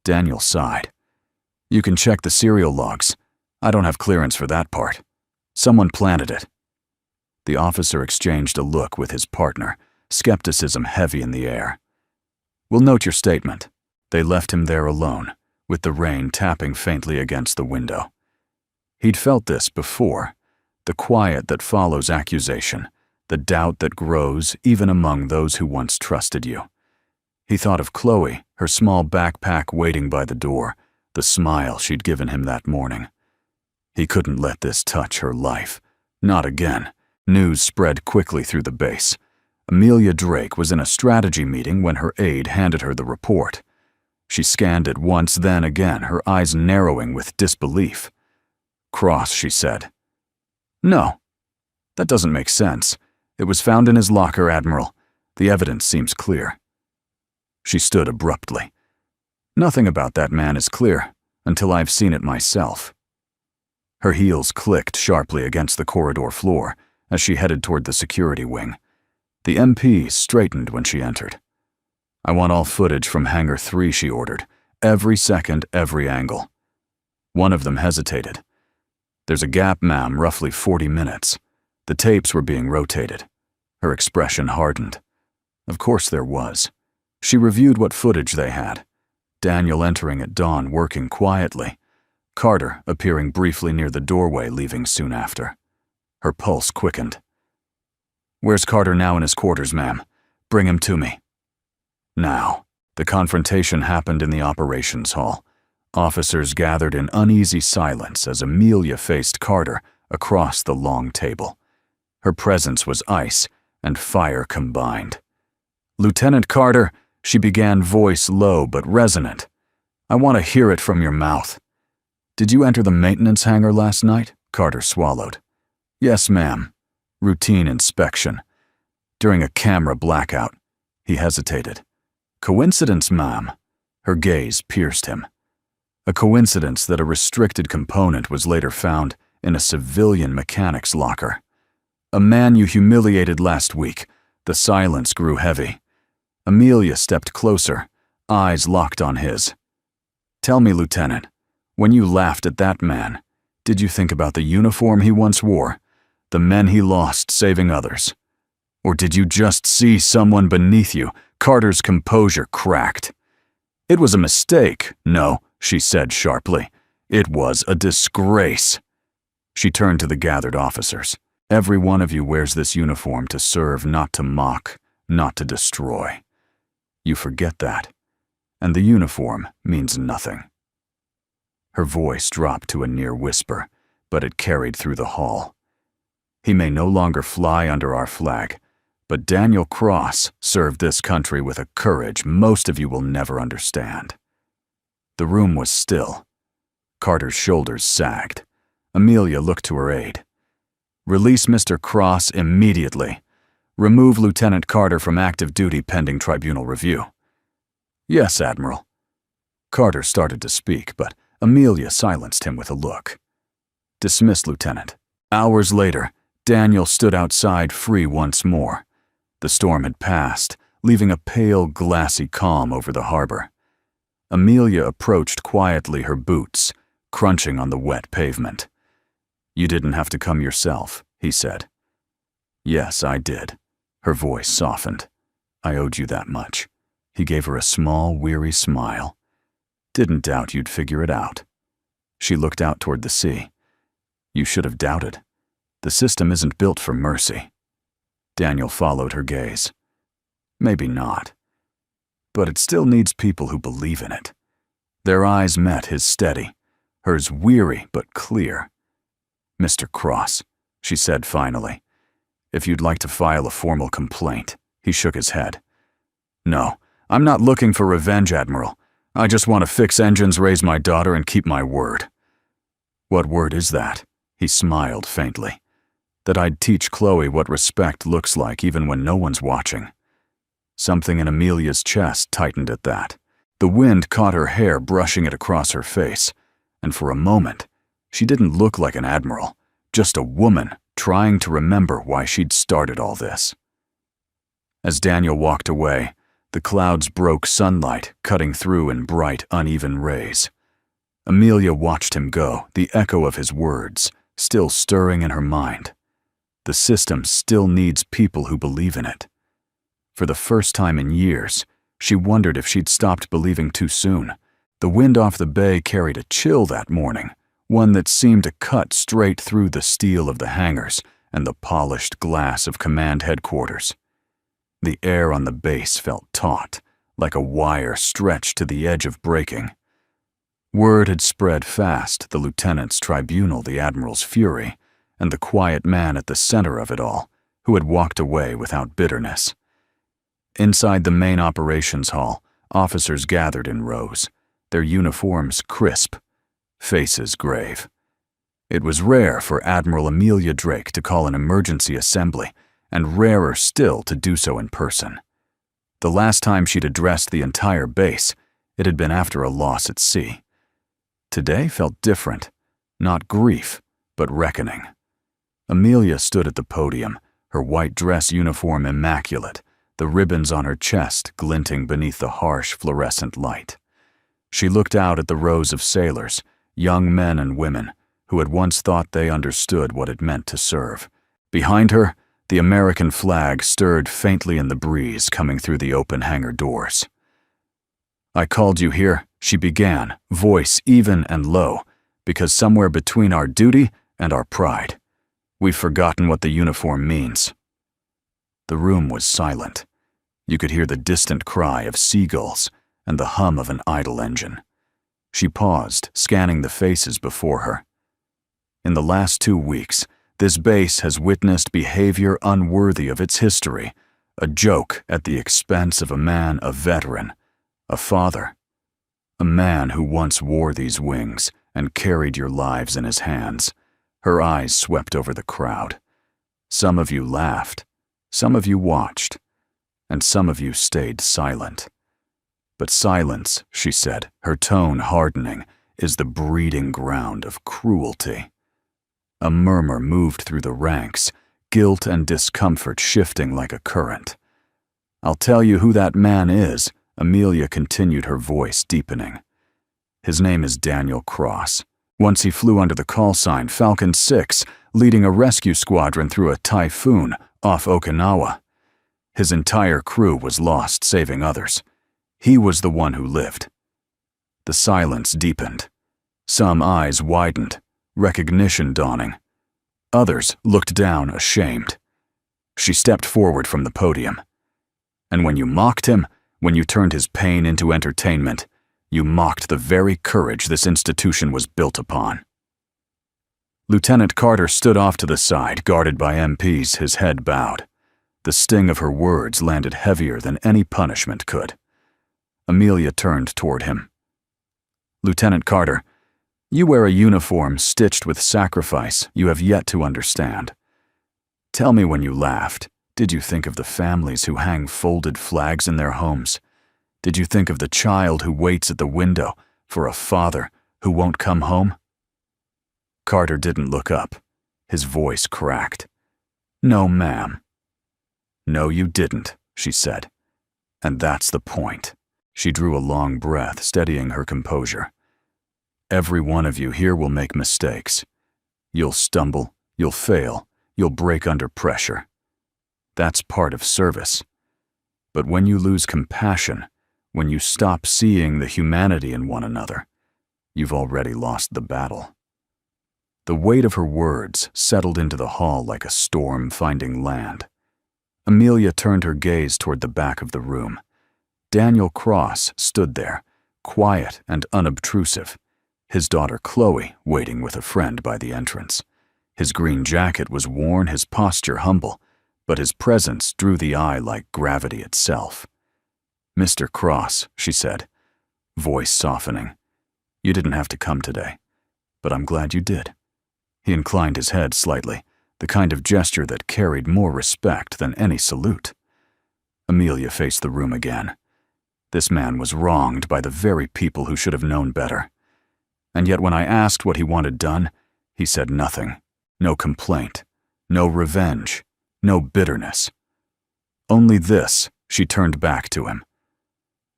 Daniel sighed. "You can check the serial logs. I don't have clearance for that part. Someone planted it." The officer exchanged a look with his partner, skepticism heavy in the air. "We'll note your statement." They left him there alone, with the rain tapping faintly against the window. He'd felt this before, the quiet that follows accusation, the doubt that grows even among those who once trusted you. He thought of Chloe, her small backpack waiting by the door, the smile she'd given him that morning. He couldn't let this touch her life. Not again. News spread quickly through the base. Amelia Drake was in a strategy meeting when her aide handed her the report. She scanned it once, then again, her eyes narrowing with disbelief. "Cross," she said. "No, that doesn't make sense. It was found in his locker, Admiral. The evidence seems clear. She stood abruptly. Nothing about that man is clear until I've seen it myself. Her heels clicked sharply against the corridor floor as she headed toward the security wing. The MP straightened when she entered. I want all footage from Hangar 3, she ordered. Every second, every angle. One of them hesitated. There's a gap, ma'am, roughly 40 minutes. The tapes were being rotated. Her expression hardened. Of course there was. She reviewed what footage they had. Daniel entering at dawn, working quietly. Carter appearing briefly near the doorway, leaving soon after. Her pulse quickened. Where's Carter now in his quarters, ma'am? Bring him to me. Now. The confrontation happened in the operations hall. Officers gathered in uneasy silence as Amelia faced Carter across the long table. Her presence was ice and fire combined. Lieutenant Carter, she began, voice low but resonant. I want to hear it from your mouth. Did you enter the maintenance hangar last night? Carter swallowed. Yes, ma'am. Routine inspection. During a camera blackout. He hesitated. Coincidence, ma'am. Her gaze pierced him. A coincidence that a restricted component was later found in a civilian mechanic's locker. A man you humiliated last week. The silence grew heavy. Amelia stepped closer, eyes locked on his. Tell me, Lieutenant, when you laughed at that man, did you think about the uniform he once wore, the men he lost saving others? Or did you just see someone beneath you? Carter's composure cracked. It was a mistake. No, she said sharply. It was a disgrace. She turned to the gathered officers. Every one of you wears this uniform to serve, not to mock, not to destroy. You forget that, and the uniform means nothing. Her voice dropped to a near whisper, but it carried through the hall. He may no longer fly under our flag, but Daniel Cross served this country with a courage most of you will never understand. The room was still. Carter's shoulders sagged. Amelia looked to her aide. Release Mr. Cross immediately. Remove Lieutenant Carter from active duty pending tribunal review. Yes, Admiral. Carter started to speak, but Amelia silenced him with a look. Dismissed, Lieutenant. Hours later, Daniel stood outside free once more. The storm had passed, leaving a pale, glassy calm over the harbor. Amelia approached quietly, her boots crunching on the wet pavement. You didn't have to come yourself, he said. Yes, I did. Her voice softened. I owed you that much. He gave her a small, weary smile. Didn't doubt you'd figure it out. She looked out toward the sea. You should have doubted. The system isn't built for mercy. Daniel followed her gaze. Maybe not. But it still needs people who believe in it. Their eyes met his steady, hers weary but clear. Mr. Cross, she said finally. If you'd like to file a formal complaint. He shook his head. No, I'm not looking for revenge, Admiral. I just want to fix engines, raise my daughter, and keep my word. What word is that? He smiled faintly. That I'd teach Chloe what respect looks like even when no one's watching. Something in Amelia's chest tightened at that. The wind caught her hair, brushing it across her face, and for a moment, she didn't look like an admiral, just a woman trying to remember why she'd started all this. As Daniel walked away, the clouds broke sunlight, cutting through in bright, uneven rays. Amelia watched him go, the echo of his words still stirring in her mind. The system still needs people who believe in it. For the first time in years, she wondered if she'd stopped believing too soon. The wind off the bay carried a chill that morning, one that seemed to cut straight through the steel of the hangars and the polished glass of command headquarters. The air on the base felt taut, like a wire stretched to the edge of breaking. Word had spread fast, the lieutenant's tribunal, the admiral's fury, and the quiet man at the center of it all, who had walked away without bitterness. Inside the main operations hall, officers gathered in rows, their uniforms crisp, faces grave. It was rare for Admiral Amelia Drake to call an emergency assembly, and rarer still to do so in person. The last time she'd addressed the entire base, it had been after a loss at sea. Today felt different, not grief, but reckoning. Amelia stood at the podium, her white dress uniform immaculate, the ribbons on her chest glinting beneath the harsh fluorescent light. She looked out at the rows of sailors, young men and women, who had once thought they understood what it meant to serve. Behind her, the American flag stirred faintly in the breeze coming through the open hangar doors. "I called you here," she began, voice even and low, "because somewhere between our duty and our pride, we've forgotten what the uniform means." The room was silent. You could hear the distant cry of seagulls and the hum of an idle engine. She paused, scanning the faces before her. In the last 2 weeks, this base has witnessed behavior unworthy of its history, a joke at the expense of a man, a veteran, a father, a man who once wore these wings and carried your lives in his hands. Her eyes swept over the crowd. Some of you laughed, some of you watched, and some of you stayed silent. But silence, she said, her tone hardening, is the breeding ground of cruelty. A murmur moved through the ranks, guilt and discomfort shifting like a current. "I'll tell you who that man is," Amelia continued, her voice deepening. "His name is Daniel Cross. Once he flew under the call sign Falcon 6, leading a rescue squadron through a typhoon off Okinawa. His entire crew was lost saving others. He was the one who lived." The silence deepened. Some eyes widened, recognition dawning. Others looked down, ashamed. She stepped forward from the podium. "And when you mocked him, when you turned his pain into entertainment, you mocked the very courage this institution was built upon." Lieutenant Carter stood off to the side, guarded by MPs, his head bowed. The sting of her words landed heavier than any punishment could. Amelia turned toward him. "Lieutenant Carter, you wear a uniform stitched with sacrifice you have yet to understand. Tell me, when you laughed, did you think of the families who hang folded flags in their homes? Did you think of the child who waits at the window for a father who won't come home?" Carter didn't look up. His voice cracked. "No, ma'am." "No, you didn't," she said. "And that's the point." She drew a long breath, steadying her composure. "Every one of you here will make mistakes. You'll stumble, you'll fail, you'll break under pressure. That's part of service. But when you lose compassion, when you stop seeing the humanity in one another, you've already lost the battle." The weight of her words settled into the hall like a storm finding land. Amelia turned her gaze toward the back of the room. Daniel Cross stood there, quiet and unobtrusive, his daughter Chloe waiting with a friend by the entrance. His green jacket was worn, his posture humble, but his presence drew the eye like gravity itself. "Mr. Cross," she said, voice softening, "you didn't have to come today, but I'm glad you did." He inclined his head slightly, the kind of gesture that carried more respect than any salute. Amelia faced the room again. This man was wronged by the very people who should have known better. And yet when I asked what he wanted done, he said nothing. No complaint, no revenge, no bitterness. Only this. She turned back to him.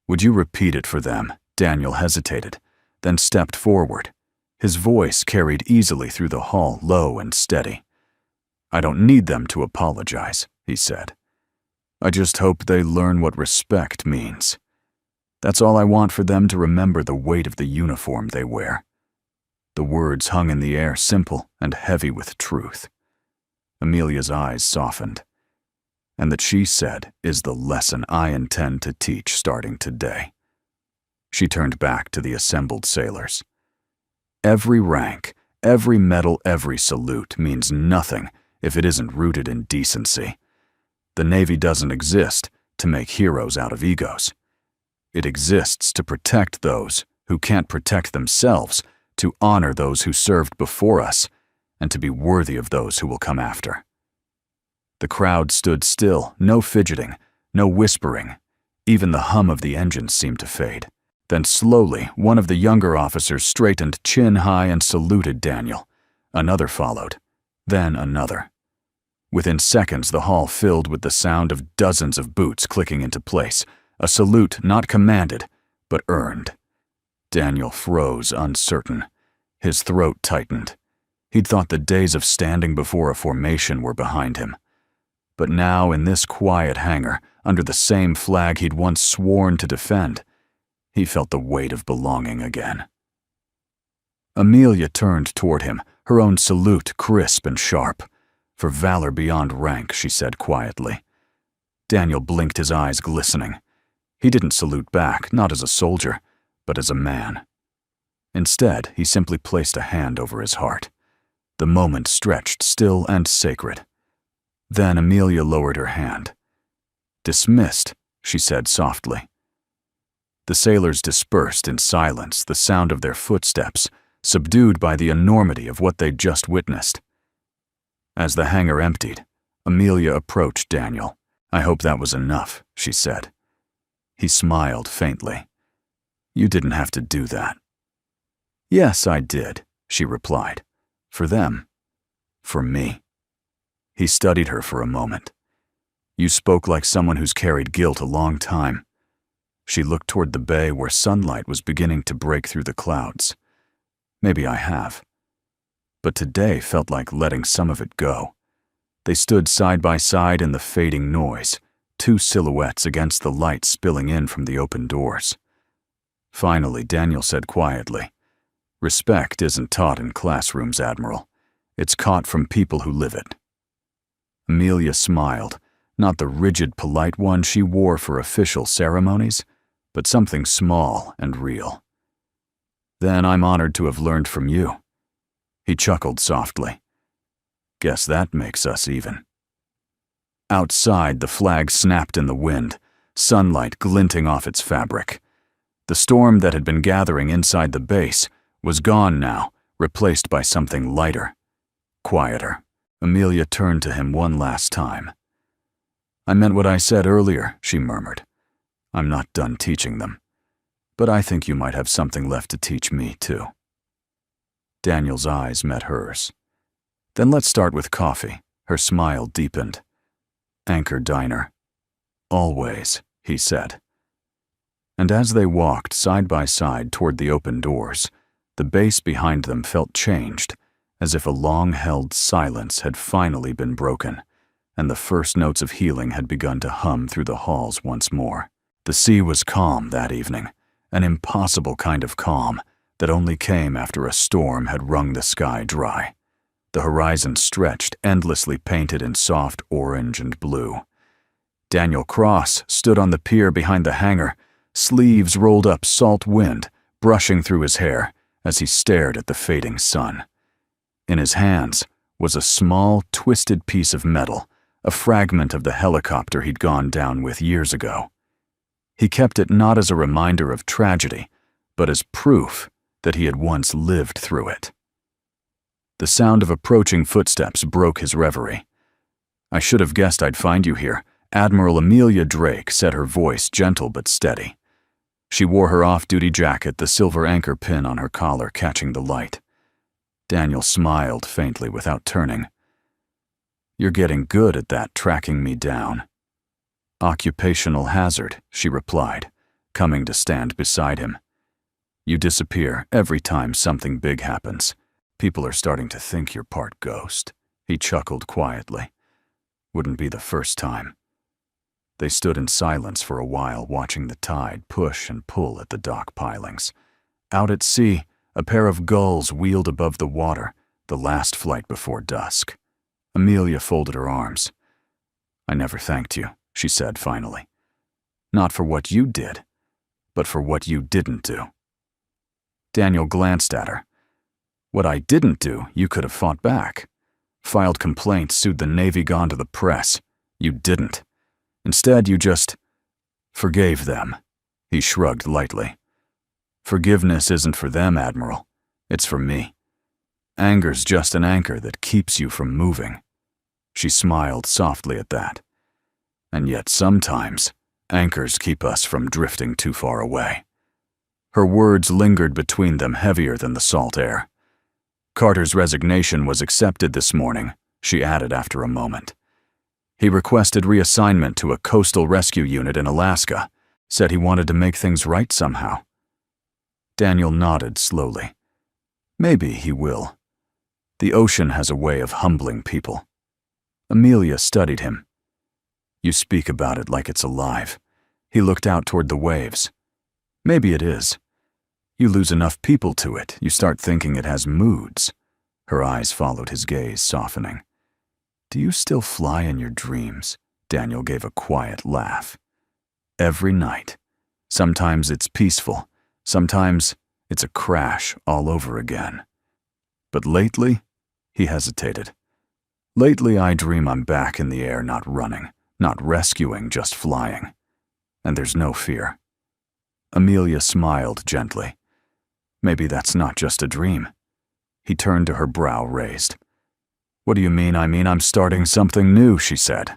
"Would you repeat it for them?" Daniel hesitated, then stepped forward. His voice carried easily through the hall, low and steady. "I don't need them to apologize," he said. "I just hope they learn what respect means. That's all I want, for them to remember the weight of the uniform they wear." The words hung in the air, simple and heavy with truth. Amelia's eyes softened. "And that," she said, "is the lesson I intend to teach starting today." She turned back to the assembled sailors. "Every rank, every medal, every salute means nothing if it isn't rooted in decency. The Navy doesn't exist to make heroes out of egos. It exists to protect those who can't protect themselves, to honor those who served before us, and to be worthy of those who will come after." The crowd stood still, no fidgeting, no whispering. Even the hum of the engines seemed to fade. Then slowly, one of the younger officers straightened chin high and saluted Daniel. Another followed, then another. Within seconds, the hall filled with the sound of dozens of boots clicking into place, a salute not commanded, but earned. Daniel froze, uncertain. His throat tightened. He'd thought the days of standing before a formation were behind him. But now, in this quiet hangar, under the same flag he'd once sworn to defend, he felt the weight of belonging again. Amelia turned toward him, her own salute crisp and sharp. "For valor beyond rank," she said quietly. Daniel blinked, his eyes glistening. He didn't salute back, not as a soldier, but as a man. Instead, he simply placed a hand over his heart. The moment stretched, still and sacred. Then Amelia lowered her hand. "Dismissed," she said softly. The sailors dispersed in silence, the sound of their footsteps, subdued by the enormity of what they'd just witnessed. As the hangar emptied, Amelia approached Daniel. "I hope that was enough," she said. He smiled faintly. "You didn't have to do that." "Yes, I did," she replied. "For them. For me." He studied her for a moment. "You spoke like someone who's carried guilt a long time." She looked toward the bay where sunlight was beginning to break through the clouds. "Maybe I have. But today felt like letting some of it go." They stood side by side in the fading noise, two silhouettes against the light spilling in from the open doors. Finally, Daniel said quietly, "Respect isn't taught in classrooms, Admiral. It's caught from people who live it." Amelia smiled, not the rigid, polite one she wore for official ceremonies, but something small and real. "Then I'm honored to have learned from you." He chuckled softly. "Guess that makes us even." Outside, the flag snapped in the wind, sunlight glinting off its fabric. The storm that had been gathering inside the base was gone now, replaced by something lighter, quieter. Amelia turned to him one last time. "I meant what I said earlier," she murmured. "I'm not done teaching them. But I think you might have something left to teach me, too." Daniel's eyes met hers. "Then let's start with coffee." Her smile deepened. "Anchor Diner." "Always," he said. And as they walked side by side toward the open doors, the base behind them felt changed, as if a long-held silence had finally been broken, and the first notes of healing had begun to hum through the halls once more. The sea was calm that evening, an impossible kind of calm that only came after a storm had wrung the sky dry. The horizon stretched, endlessly painted in soft orange and blue. Daniel Cross stood on the pier behind the hangar, sleeves rolled up, salt wind brushing through his hair as he stared at the fading sun. In his hands was a small, twisted piece of metal, a fragment of the helicopter he'd gone down with years ago. He kept it not as a reminder of tragedy, but as proof that he had once lived through it. The sound of approaching footsteps broke his reverie. "I should have guessed I'd find you here," Admiral Amelia Drake said, her voice gentle but steady. She wore her off-duty jacket, the silver anchor pin on her collar catching the light. Daniel smiled faintly without turning. "You're getting good at that, tracking me down." "Occupational hazard," she replied, coming to stand beside him. "You disappear every time something big happens. People are starting to think you're part ghost." He chuckled quietly. "Wouldn't be the first time." They stood in silence for a while, watching the tide push and pull at the dock pilings. Out at sea, a pair of gulls wheeled above the water, the last flight before dusk. Amelia folded her arms. "I never thanked you," she said finally. "Not for what you did, but for what you didn't do." Daniel glanced at her. "What I didn't do, you could have fought back. Filed complaints, sued the Navy, gone to the press. You didn't. Instead, you just forgave them." He shrugged lightly. "Forgiveness isn't for them, Admiral. It's for me. Anger's just an anchor that keeps you from moving." She smiled softly at that. And yet sometimes, anchors keep us from drifting too far away. Her words lingered between them, heavier than the salt air. Carter's resignation was accepted this morning, she added after a moment. He requested reassignment to a coastal rescue unit in Alaska, said he wanted to make things right somehow. Daniel nodded slowly. Maybe he will. The ocean has a way of humbling people. Amelia studied him. You speak about it like it's alive. He looked out toward the waves. Maybe it is. You lose enough people to it, you start thinking it has moods. Her eyes followed his gaze, softening. Do you still fly in your dreams? Daniel gave a quiet laugh. Every night. Sometimes it's peaceful. Sometimes it's a crash all over again. But lately, he hesitated. Lately I dream I'm back in the air, not running, not rescuing, just flying. And there's no fear. Amelia smiled gently. Maybe that's not just a dream. He turned to her, brow raised. What do you mean? I mean I'm starting something new, she said.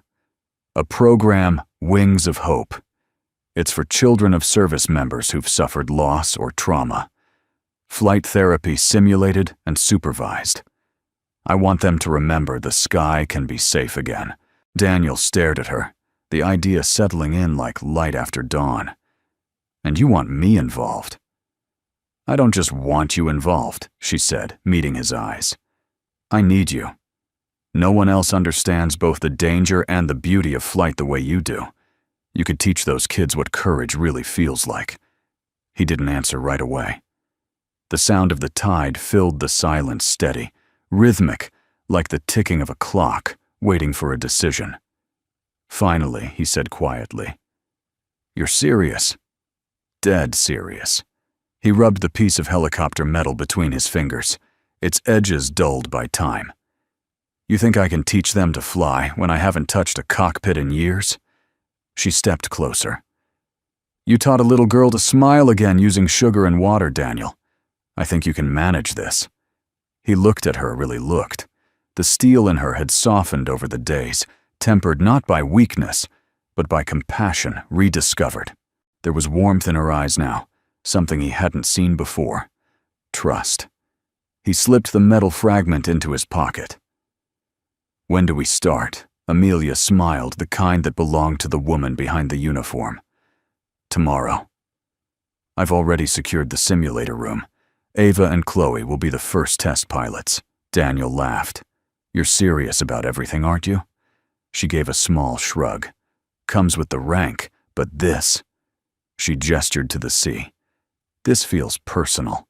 A program, Wings of Hope. It's for children of service members who've suffered loss or trauma. Flight therapy simulated and supervised. I want them to remember the sky can be safe again. Daniel stared at her, the idea settling in like light after dawn. And you want me involved? I don't just want you involved, she said, meeting his eyes. I need you. No one else understands both the danger and the beauty of flight the way you do. You could teach those kids what courage really feels like. He didn't answer right away. The sound of the tide filled the silence, steady, rhythmic, like the ticking of a clock, waiting for a decision. Finally, he said quietly, You're serious? Dead serious. He rubbed the piece of helicopter metal between his fingers, its edges dulled by time. You think I can teach them to fly when I haven't touched a cockpit in years? She stepped closer. You taught a little girl to smile again using sugar and water, Daniel. I think you can manage this. He looked at her, really looked. The steel in her had softened over the days, tempered not by weakness, but by compassion rediscovered. There was warmth in her eyes now, something he hadn't seen before. Trust. He slipped the metal fragment into his pocket. When do we start? Amelia smiled, the kind that belonged to the woman behind the uniform. Tomorrow. I've already secured the simulator room. Ava and Chloe will be the first test pilots. Daniel laughed. You're serious about everything, aren't you? She gave a small shrug. Comes with the rank, but this. She gestured to the sea. This feels personal.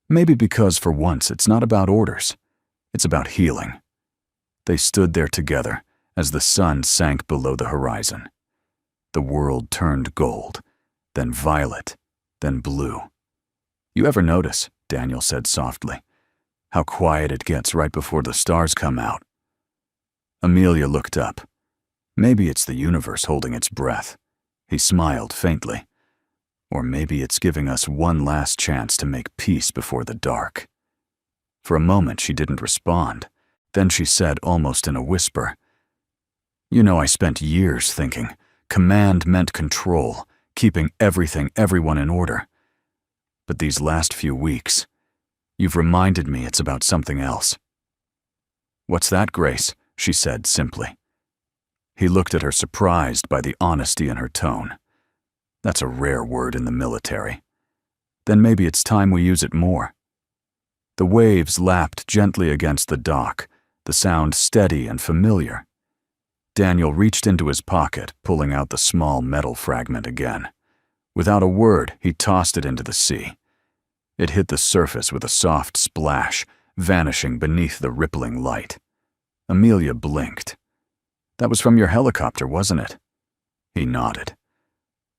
Maybe because for once it's not about orders. It's about healing. They stood there together as the sun sank below the horizon. The world turned gold, then violet, then blue. You ever notice, Daniel said softly, how quiet it gets right before the stars come out? Amelia looked up. Maybe it's the universe holding its breath. He smiled faintly. Or maybe it's giving us one last chance to make peace before the dark. For a moment she didn't respond. Then she said, almost in a whisper, You know, I spent years thinking command meant control, keeping everyone in order. But these last few weeks, you've reminded me it's about something else. What's that, Grace? She said simply. He looked at her, surprised by the honesty in her tone. That's a rare word in the military. Then maybe it's time we use it more. The waves lapped gently against the dock, the sound steady and familiar. Daniel reached into his pocket, pulling out the small metal fragment again. Without a word, he tossed it into the sea. It hit the surface with a soft splash, vanishing beneath the rippling light. Amelia blinked. That was from your helicopter, wasn't it? He nodded.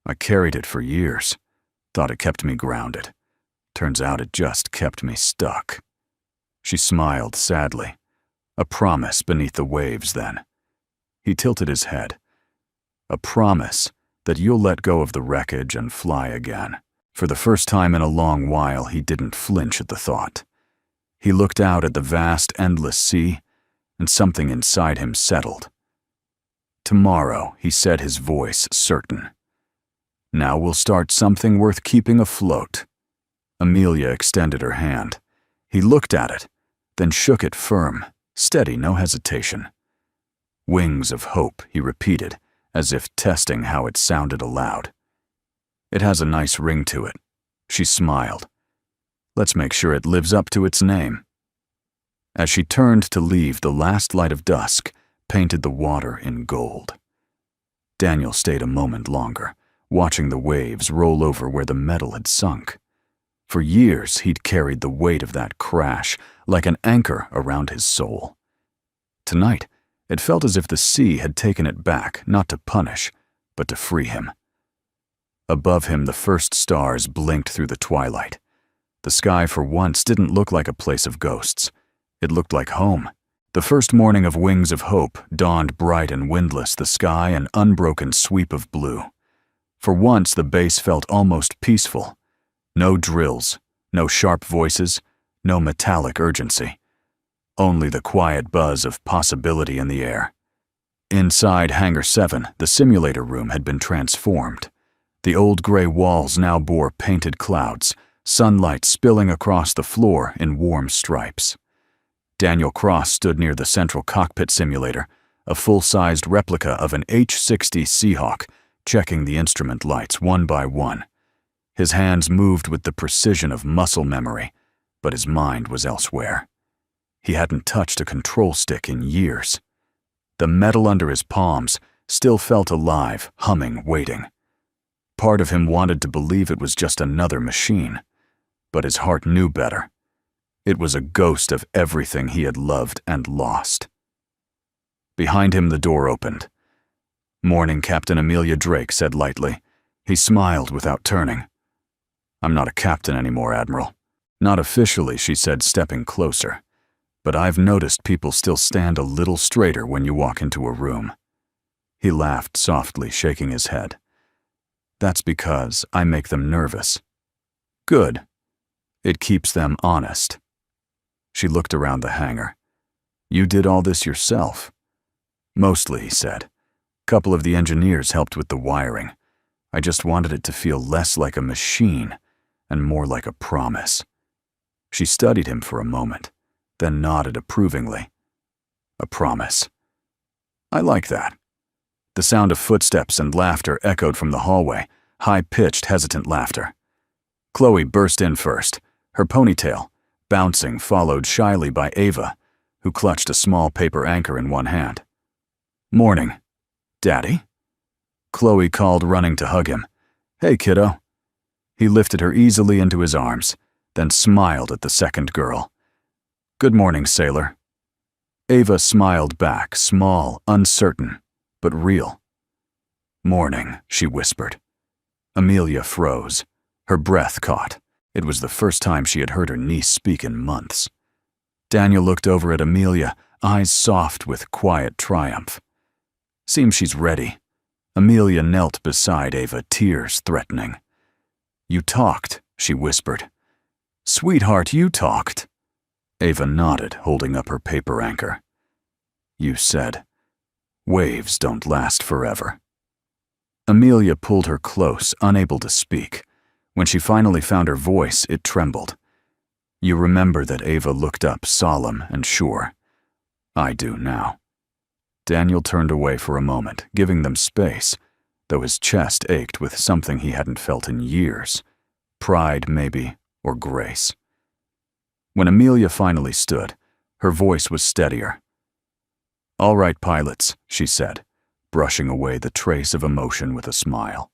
I carried it for years. Thought it kept me grounded. Turns out it just kept me stuck. She smiled sadly. A promise beneath the waves, then. He tilted his head. A promise that you'll let go of the wreckage and fly again. For the first time in a long while, he didn't flinch at the thought. He looked out at the vast, endless sea, and something inside him settled. "Tomorrow," he said, his voice certain. "Now we'll start something worth keeping afloat." Amelia extended her hand. He looked at it, then shook it firm, steady, no hesitation. "Wings of Hope," he repeated, as if testing how it sounded aloud. "It has a nice ring to it." She smiled. "Let's make sure it lives up to its name." As she turned to leave, the last light of dusk painted the water in gold. Daniel stayed a moment longer, watching the waves roll over where the metal had sunk. For years, he'd carried the weight of that crash like an anchor around his soul. Tonight, it felt as if the sea had taken it back, not to punish, but to free him. Above him, the first stars blinked through the twilight. The sky for once didn't look like a place of ghosts. It looked like home. The first morning of Wings of Hope dawned bright and windless, the sky an unbroken sweep of blue. For once, the base felt almost peaceful. No drills, no sharp voices, no metallic urgency. Only the quiet buzz of possibility in the air. Inside Hangar 7, the simulator room had been transformed. The old gray walls now bore painted clouds, sunlight spilling across the floor in warm stripes. Daniel Cross stood near the central cockpit simulator, a full-sized replica of an H-60 Seahawk, checking the instrument lights one by one. His hands moved with the precision of muscle memory, but his mind was elsewhere. He hadn't touched a control stick in years. The metal under his palms still felt alive, humming, waiting. Part of him wanted to believe it was just another machine, but his heart knew better. It was a ghost of everything he had loved and lost. Behind him, the door opened. "Morning," Captain Amelia Drake said lightly. He smiled without turning. "I'm not a captain anymore, Admiral." "Not officially," she said, stepping closer. "But I've noticed people still stand a little straighter when you walk into a room." He laughed softly, shaking his head. "That's because I make them nervous." "Good. It keeps them honest." She looked around the hangar. "You did all this yourself?" "Mostly," he said. "Couple of the engineers helped with the wiring. I just wanted it to feel less like a machine and more like a promise." She studied him for a moment, then nodded approvingly. "A promise. I like that." The sound of footsteps and laughter echoed from the hallway, high-pitched, hesitant laughter. Chloe burst in first, her ponytail bouncing, followed shyly by Ava, who clutched a small paper anchor in one hand. "Morning. Daddy?" Chloe called, running to hug him. "Hey, kiddo." He lifted her easily into his arms, then smiled at the second girl. "Good morning, sailor." Ava smiled back, small, uncertain, but real. "Morning," she whispered. Amelia froze. Her breath caught. It was the first time she had heard her niece speak in months. Daniel looked over at Amelia, eyes soft with quiet triumph. "Seems she's ready." Amelia knelt beside Ava, tears threatening. "You talked," she whispered. "Sweetheart, you talked." Ava nodded, holding up her paper anchor. "You said, waves don't last forever." Amelia pulled her close, unable to speak. When she finally found her voice, it trembled. "You remember that?" Ava looked up, solemn and sure. "I do now." Daniel turned away for a moment, giving them space, though his chest ached with something he hadn't felt in years. Pride, maybe, or grace. When Amelia finally stood, her voice was steadier. "All right, pilots," she said, brushing away the trace of emotion with a smile.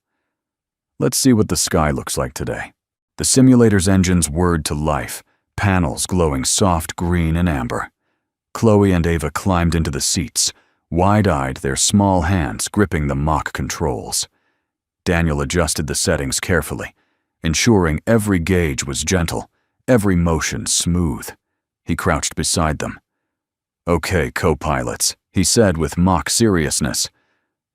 "Let's see what the sky looks like today." The simulator's engines whirred to life, panels glowing soft green and amber. Chloe and Ava climbed into the seats, wide-eyed, their small hands gripping the mock controls. Daniel adjusted the settings carefully, ensuring every gauge was gentle, every motion smooth. He crouched beside them. "Okay, co-pilots," he said with mock seriousness.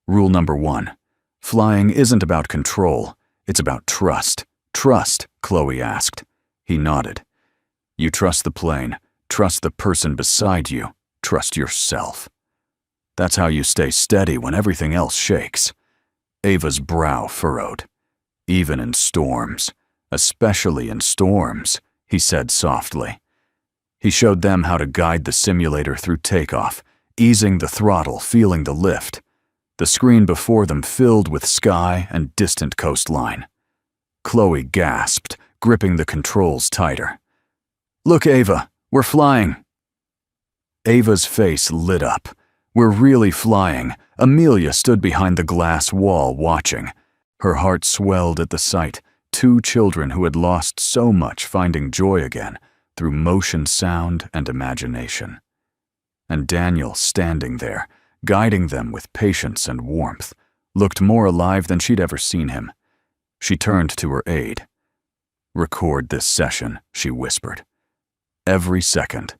"Rule number 1. Flying isn't about control, it's about trust." "Trust?" Chloe asked. He nodded. "You trust the plane, trust the person beside you, Trust yourself. That's how you stay steady when everything else shakes. Ava's brow furrowed. Even in storms, especially in storms, he said softly. He showed them how to guide the simulator through takeoff, easing the throttle, feeling the lift. The screen before them filled with sky and distant coastline. Chloe gasped, gripping the controls tighter. "Look, Ava, we're flying." Ava's face lit up. "We're really flying." Amelia stood behind the glass wall watching. Her heart swelled at the sight. Two children who had lost so much finding joy again through motion, sound, and imagination. And Daniel, standing there, guiding them with patience and warmth, looked more alive than she'd ever seen him. She turned to her aide. "Record this session," she whispered. "Every second."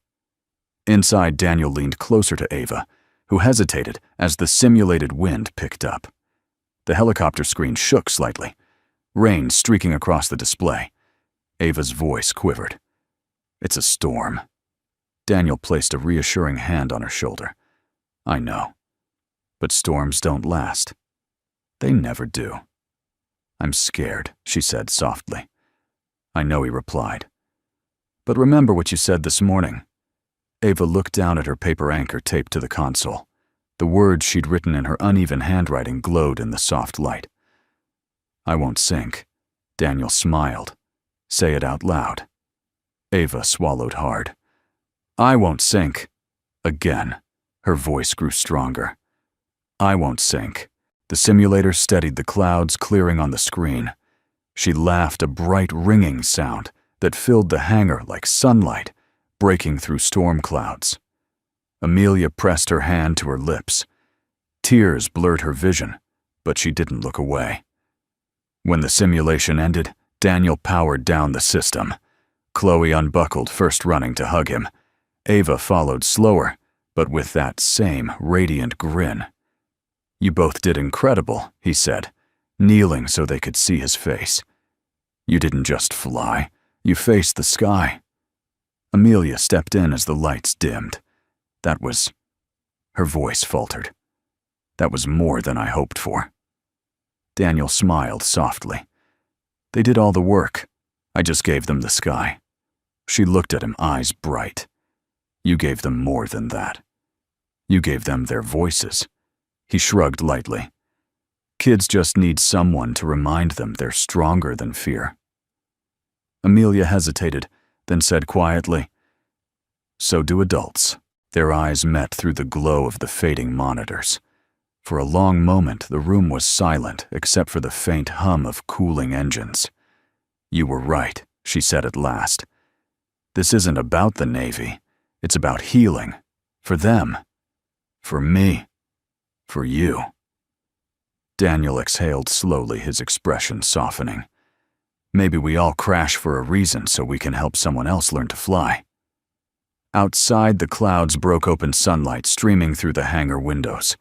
Inside, Daniel leaned closer to Ava, who hesitated as the simulated wind picked up. The helicopter screen shook slightly, rain streaking across the display. Ava's voice quivered. "It's a storm." Daniel placed a reassuring hand on her shoulder. "I know. But storms don't last. They never do." "I'm scared," she said softly. "I know," he replied. "But remember what you said this morning." Ava looked down at her paper anchor taped to the console. The words she'd written in her uneven handwriting glowed in the soft light. "I won't sink." Daniel smiled. "Say it out loud." Ava swallowed hard. "I won't sink." Again, her voice grew stronger. "I won't sink." The simulator steadied the clouds clearing on the screen. She laughed, a bright ringing sound that filled the hangar like sunlight, breaking through storm clouds. Amelia pressed her hand to her lips. Tears blurred her vision, but she didn't look away. When the simulation ended, Daniel powered down the system. Chloe unbuckled, first running to hug him. Ava followed slower, but with that same radiant grin. "You both did incredible," he said, kneeling so they could see his face. "You didn't just fly, you faced the sky." Amelia stepped in as the lights dimmed. "That was..." Her voice faltered. "That was more than I hoped for." Daniel smiled softly. "They did all the work. I just gave them the sky." She looked at him, eyes bright. "You gave them more than that. You gave them their voices." He shrugged lightly. "Kids just need someone to remind them they're stronger than fear." Amelia hesitated, then said quietly, "So do adults." Their eyes met through the glow of the fading monitors. For a long moment, the room was silent except for the faint hum of cooling engines. "You were right," she said at last. "This isn't about the Navy. It's about healing. For them. For me. For you." Daniel exhaled slowly, his expression softening. "Maybe we all crash for a reason so we can help someone else learn to fly." Outside, the clouds broke open sunlight streaming through the hangar windows.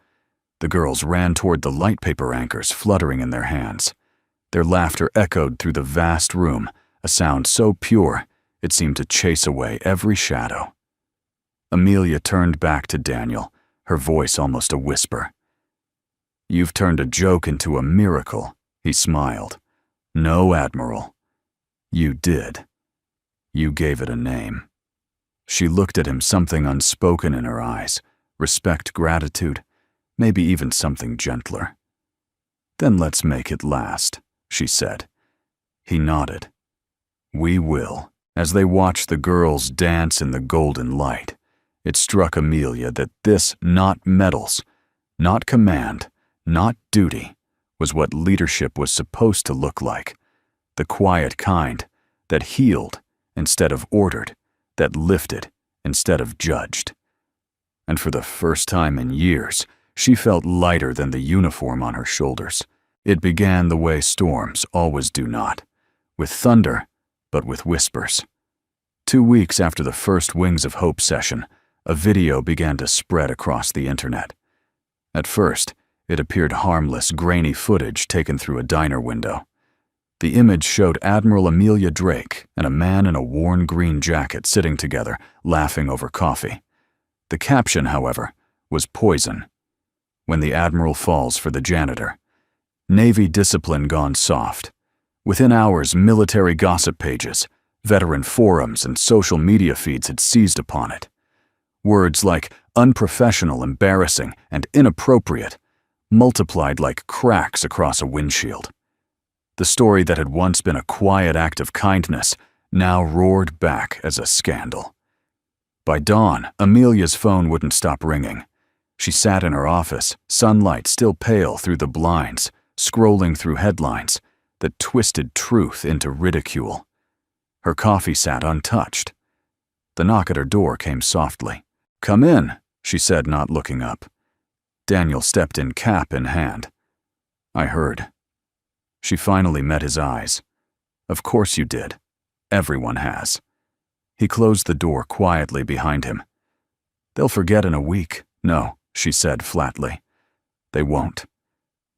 The girls ran toward the light paper anchors fluttering in their hands. Their laughter echoed through the vast room, a sound so pure it seemed to chase away every shadow. Amelia turned back to Daniel, her voice almost a whisper. "You've turned a joke into a miracle," he smiled. "No, Admiral. You did. You gave it a name." She looked at him, something unspoken in her eyes, respect, gratitude, maybe even something gentler. "Then let's make it last," she said. He nodded. "We will." As they watched the girls dance in the golden light, it struck Amelia that this, not medals, not command, not duty, was what leadership was supposed to look like. The quiet kind that healed instead of ordered, that lifted instead of judged. And for the first time in years, she felt lighter than the uniform on her shoulders. It began the way storms always do not, with thunder, but with whispers. 2 weeks after the first Wings of Hope session, a video began to spread across the internet. At first, it appeared harmless, grainy footage taken through a diner window. The image showed Admiral Amelia Drake and a man in a worn green jacket sitting together, laughing over coffee. The caption, however, was poison. When the Admiral falls for the janitor. Navy discipline gone soft. Within hours, military gossip pages, veteran forums, and social media feeds had seized upon it. Words like unprofessional, embarrassing, and inappropriate multiplied like cracks across a windshield. The story that had once been a quiet act of kindness now roared back as a scandal. By dawn, Amelia's phone wouldn't stop ringing. She sat in her office, sunlight still pale through the blinds, scrolling through headlines that twisted truth into ridicule. Her coffee sat untouched. The knock at her door came softly. "Come in," she said, not looking up. Daniel stepped in, cap in hand. "I heard." She finally met his eyes. "Of course you did. Everyone has." He closed the door quietly behind him. "They'll forget in a week." "No," she said flatly. "They won't.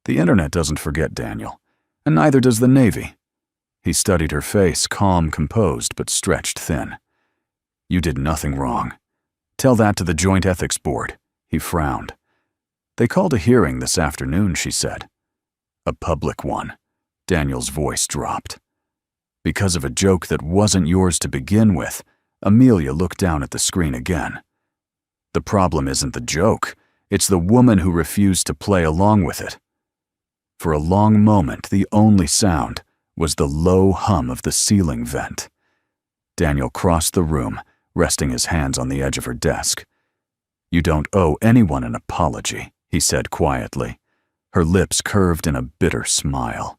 The internet doesn't forget, Daniel, and neither does the Navy." He studied her face, calm, composed, but stretched thin. "You did nothing wrong. Tell that to the Joint Ethics Board." He frowned. "They called a hearing this afternoon," she said. "A public one." Daniel's voice dropped. "Because of a joke that wasn't yours to begin with." Amelia looked down at the screen again. "The problem isn't the joke. It's the woman who refused to play along with it." For a long moment, the only sound was the low hum of the ceiling vent. Daniel crossed the room, resting his hands on the edge of her desk. "You don't owe anyone an apology," he said quietly. Her lips curved in a bitter smile.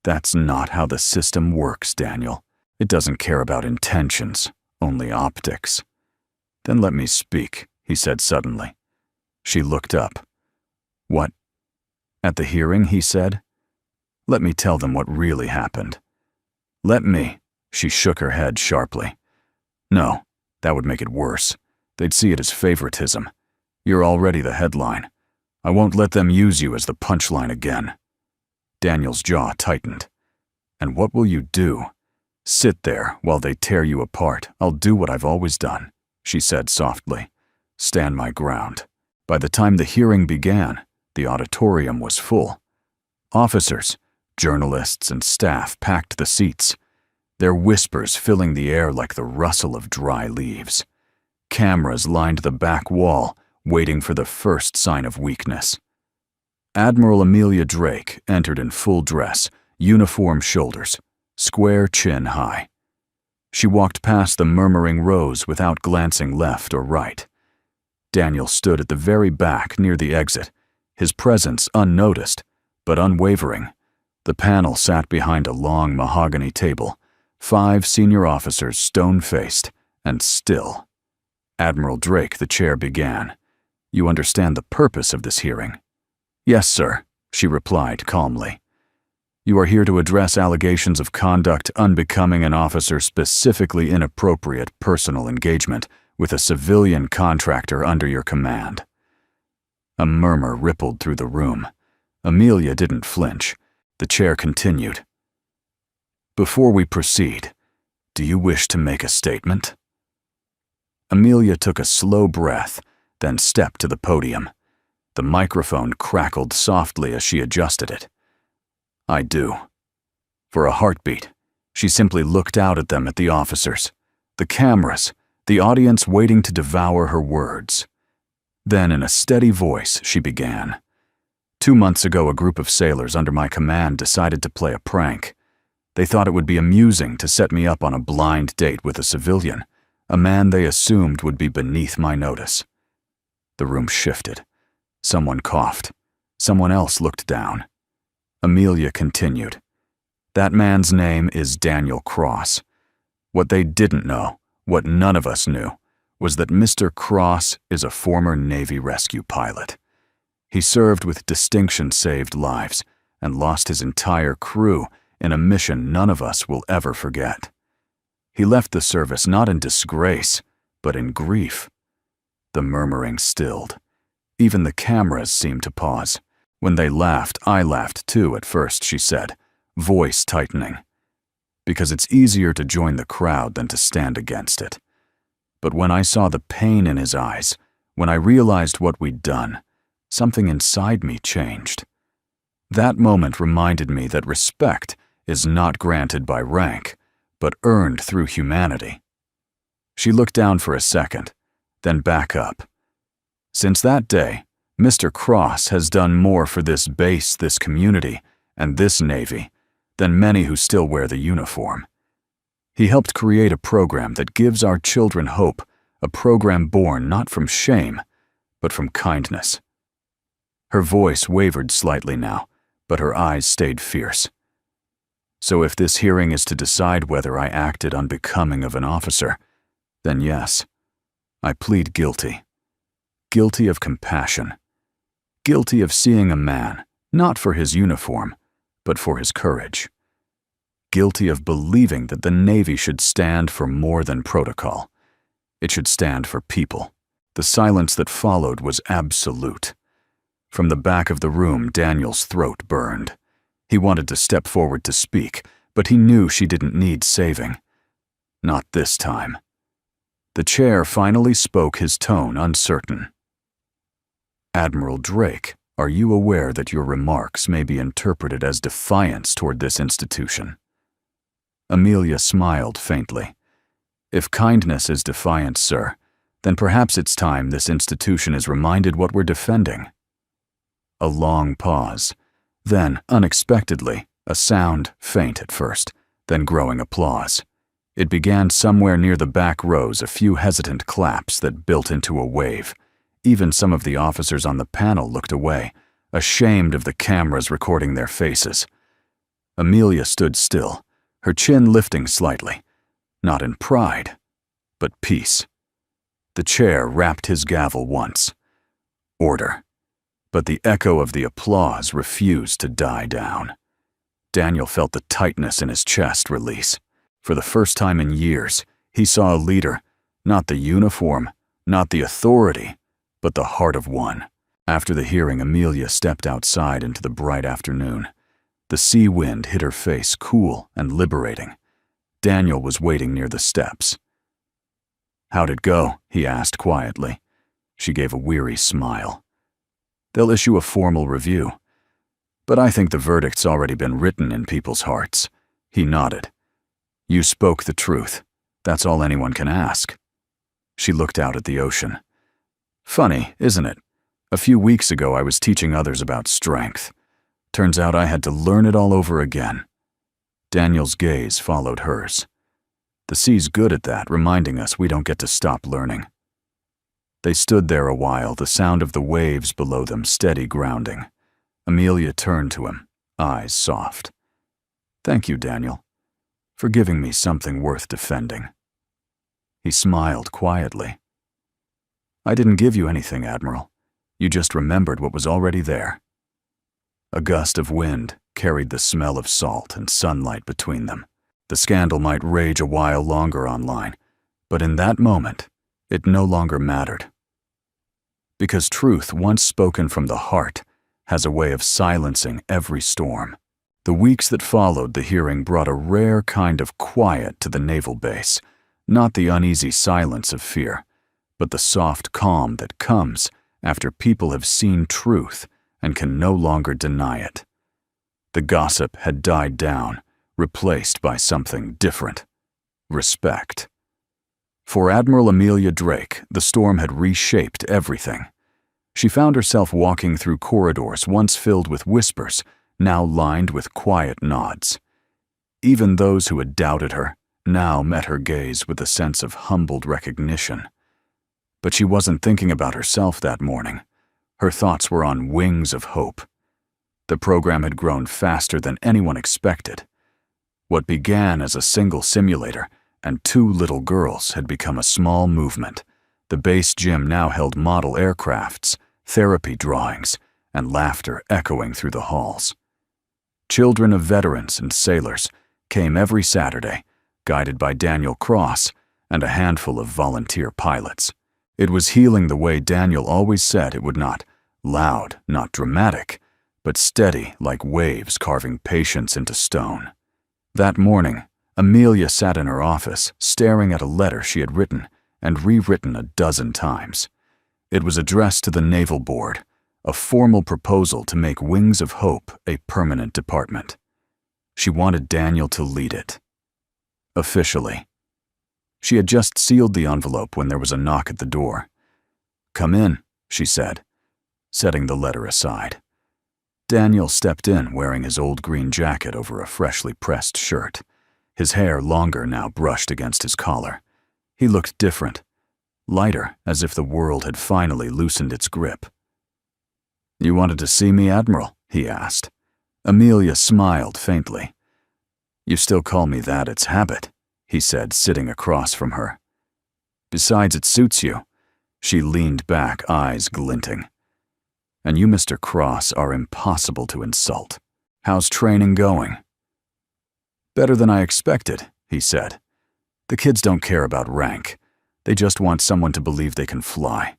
"That's not how the system works, Daniel. It doesn't care about intentions, only optics." "Then let me speak," he said suddenly. She looked up. "What?" "At the hearing," he said. "Let me tell them what really happened." "Let me," she shook her head sharply. "No, that would make it worse. They'd see it as favoritism. You're already the headline. I won't let them use you as the punchline again." Daniel's jaw tightened. "And what will you do?" "Sit there while they tear you apart. I'll do what I've always done," she said softly. "Stand my ground." By the time the hearing began, the auditorium was full. Officers, journalists, and staff packed the seats, their whispers filling the air like the rustle of dry leaves. Cameras lined the back wall, waiting for the first sign of weakness. Admiral Amelia Drake entered in full dress, uniform shoulders, square chin high. She walked past the murmuring rows without glancing left or right. Daniel stood at the very back near the exit, his presence unnoticed, but unwavering. The panel sat behind a long mahogany table, 5 senior officers stone-faced and still. Admiral Drake, the chair, began. "You understand the purpose of this hearing?" "Yes, sir," she replied calmly. "You are here to address allegations of conduct unbecoming an officer, specifically inappropriate personal engagement with a civilian contractor under your command." A murmur rippled through the room. Amelia didn't flinch. The chair continued. "Before we proceed, do you wish to make a statement?" Amelia took a slow breath, then stepped to the podium. The microphone crackled softly as she adjusted it. "I do." For a heartbeat, she simply looked out at them, at the officers, the cameras, the audience waiting to devour her words. Then, in a steady voice, she began. 2 months ago, a group of sailors under my command decided to play a prank. They thought it would be amusing to set me up on a blind date with a civilian, a man they assumed would be beneath my notice. The room shifted. Someone coughed. Someone else looked down. Amelia continued. "That man's name is Daniel Cross. What they didn't know, what none of us knew, was that Mr. Cross is a former Navy rescue pilot. He served with distinction, saved lives, and lost his entire crew in a mission none of us will ever forget. He left the service not in disgrace, but in grief." The murmuring stilled. Even the cameras seemed to pause. When they laughed, I laughed too at first, she said, voice tightening. "Because it's easier to join the crowd than to stand against it. But when I saw the pain in his eyes, when I realized what we'd done, something inside me changed. That moment reminded me that respect is not granted by rank, but earned through humanity. She looked down for a second, then back up. Since that day, Mr. Cross has done more for this base, this community, and this Navy than many who still wear the uniform. He helped create a program that gives our children hope, a program born not from shame, but from kindness. Her voice wavered slightly now, but her eyes stayed fierce. So if this hearing is to decide whether I acted unbecoming of an officer, then yes, I plead guilty. Guilty of compassion. Guilty of seeing a man, not for his uniform, but for his courage. Guilty of believing that the Navy should stand for more than protocol. It should stand for people. The silence that followed was absolute. From the back of the room, Daniel's throat burned. He wanted to step forward to speak, but he knew she didn't need saving. Not this time. The chair finally spoke, his tone uncertain. Admiral Drake, are you aware that your remarks may be interpreted as defiance toward this institution? Amelia smiled faintly. If kindness is defiance, sir, then perhaps it's time this institution is reminded what we're defending. A long pause. Then, unexpectedly, a sound, faint at first, then growing applause. It began somewhere near the back rows, a few hesitant claps that built into a wave. Even some of the officers on the panel looked away, ashamed of the cameras recording their faces. Amelia stood still, her chin lifting slightly, not in pride, but peace. The chair rapped his gavel once. Order. But the echo of the applause refused to die down. Daniel felt the tightness in his chest release. For the first time in years, he saw a leader, not the uniform, not the authority, but the heart of one. After the hearing, Amelia stepped outside into the bright afternoon. The sea wind hit her face, cool and liberating. Daniel was waiting near the steps. "How'd it go?" he asked quietly. She gave a weary smile. "They'll issue a formal review. But I think the verdict's already been written in people's hearts." He nodded. "You spoke the truth. That's all anyone can ask." She looked out at the ocean. "Funny, isn't it? A few weeks ago I was teaching others about strength. Turns out I had to learn it all over again." Daniel's gaze followed hers. "The sea's good at that, reminding us we don't get to stop learning." They stood there a while, the sound of the waves below them steady grounding. Amelia turned to him, eyes soft. "Thank you, Daniel, for giving me something worth defending." He smiled quietly. "I didn't give you anything, Admiral. You just remembered what was already there." A gust of wind carried the smell of salt and sunlight between them. The scandal might rage a while longer online, but in that moment, it no longer mattered. Because truth, once spoken from the heart, has a way of silencing every storm. The weeks that followed the hearing brought a rare kind of quiet to the naval base, not the uneasy silence of fear, but the soft calm that comes after people have seen truth and can no longer deny it. The gossip had died down, replaced by something different: respect. For Admiral Amelia Drake, the storm had reshaped everything. She found herself walking through corridors once filled with whispers, now lined with quiet nods. Even those who had doubted her now met her gaze with a sense of humbled recognition. But she wasn't thinking about herself that morning. Her thoughts were on wings of hope. The program had grown faster than anyone expected. What began as a single simulator and 2 little girls had become a small movement. The base gym now held model aircrafts, therapy drawings, and laughter echoing through the halls. Children of veterans and sailors came every Saturday, guided by Daniel Cross and a handful of volunteer pilots. It was healing the way Daniel always said it would: not loud, not dramatic, but steady like waves carving patience into stone. That morning, Amelia sat in her office, staring at a letter she had written and rewritten a dozen times. It was addressed to the Naval Board, a formal proposal to make Wings of Hope a permanent department. She wanted Daniel to lead it. Officially. She had just sealed the envelope when there was a knock at the door. "Come in," she said, setting the letter aside. Daniel stepped in wearing his old green jacket over a freshly pressed shirt, his hair longer now brushed against his collar. He looked different, lighter, as if the world had finally loosened its grip. "You wanted to see me, Admiral?" he asked. Amelia smiled faintly. "You still call me that, it's habit," he said, sitting across from her. "Besides, it suits you." She leaned back, eyes glinting. "And you, Mr. Cross, are impossible to insult. How's training going?" "Better than I expected," he said. "The kids don't care about rank. They just want someone to believe they can fly.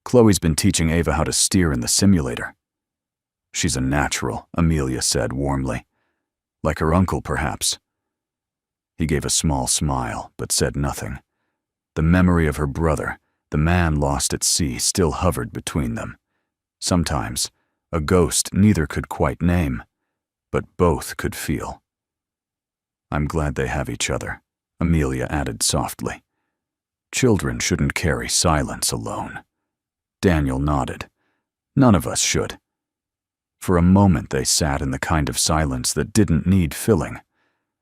Chloe's been teaching Ava how to steer in the simulator." "She's a natural," Amelia said warmly. "Like her uncle, perhaps." He gave a small smile, but said nothing. The memory of her brother, the man lost at sea, still hovered between them. Sometimes, a ghost neither could quite name, but both could feel. "I'm glad they have each other," Amelia added softly. "Children shouldn't carry silence alone." Daniel nodded. "None of us should." For a moment they sat in the kind of silence that didn't need filling.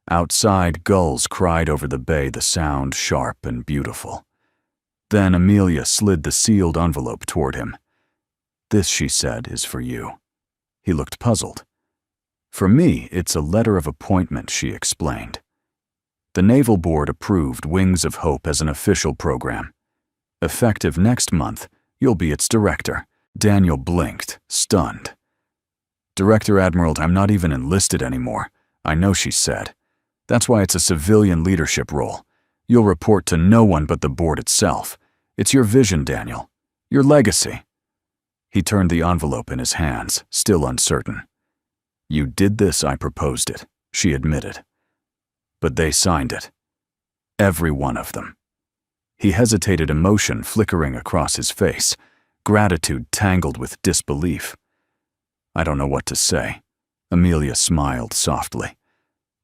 Outside, gulls cried over the bay, the sound sharp and beautiful. Then Amelia slid the sealed envelope toward him. "This," she said, "is for you." He looked puzzled. "For me, it's a letter of appointment," she explained. "The Naval Board approved Wings of Hope as an official program. Effective next month, you'll be its director." Daniel blinked, stunned. "Director Admiral, I'm not even enlisted anymore." "I know," she said. "That's why it's a civilian leadership role. You'll report to no one but the board itself. It's your vision, Daniel. Your legacy." He turned the envelope in his hands, still uncertain. "You did this, I proposed it," she admitted. "But they signed it. Every one of them." He hesitated, emotion flickering across his face, gratitude tangled with disbelief. "I don't know what to say." Amelia smiled softly.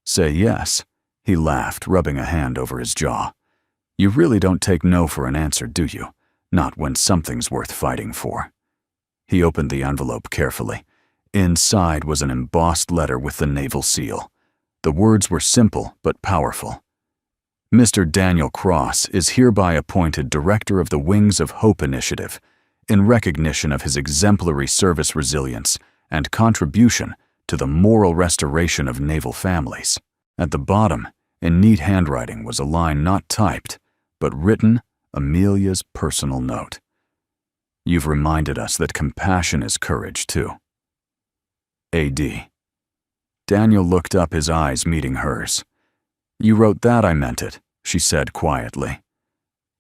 "Say yes," he laughed, rubbing a hand over his jaw. "You really don't take no for an answer, do you? Not when something's worth fighting for." He opened the envelope carefully. Inside was an embossed letter with the naval seal. The words were simple but powerful. "Mr. Daniel Cross is hereby appointed Director of the Wings of Hope Initiative in recognition of his exemplary service resilience and contribution to the moral restoration of naval families." At the bottom, in neat handwriting, was a line not typed, but written, Amelia's personal note. "You've reminded us that compassion is courage, too. A.D." Daniel looked up, his eyes meeting hers. "You wrote that, I meant it," she said quietly.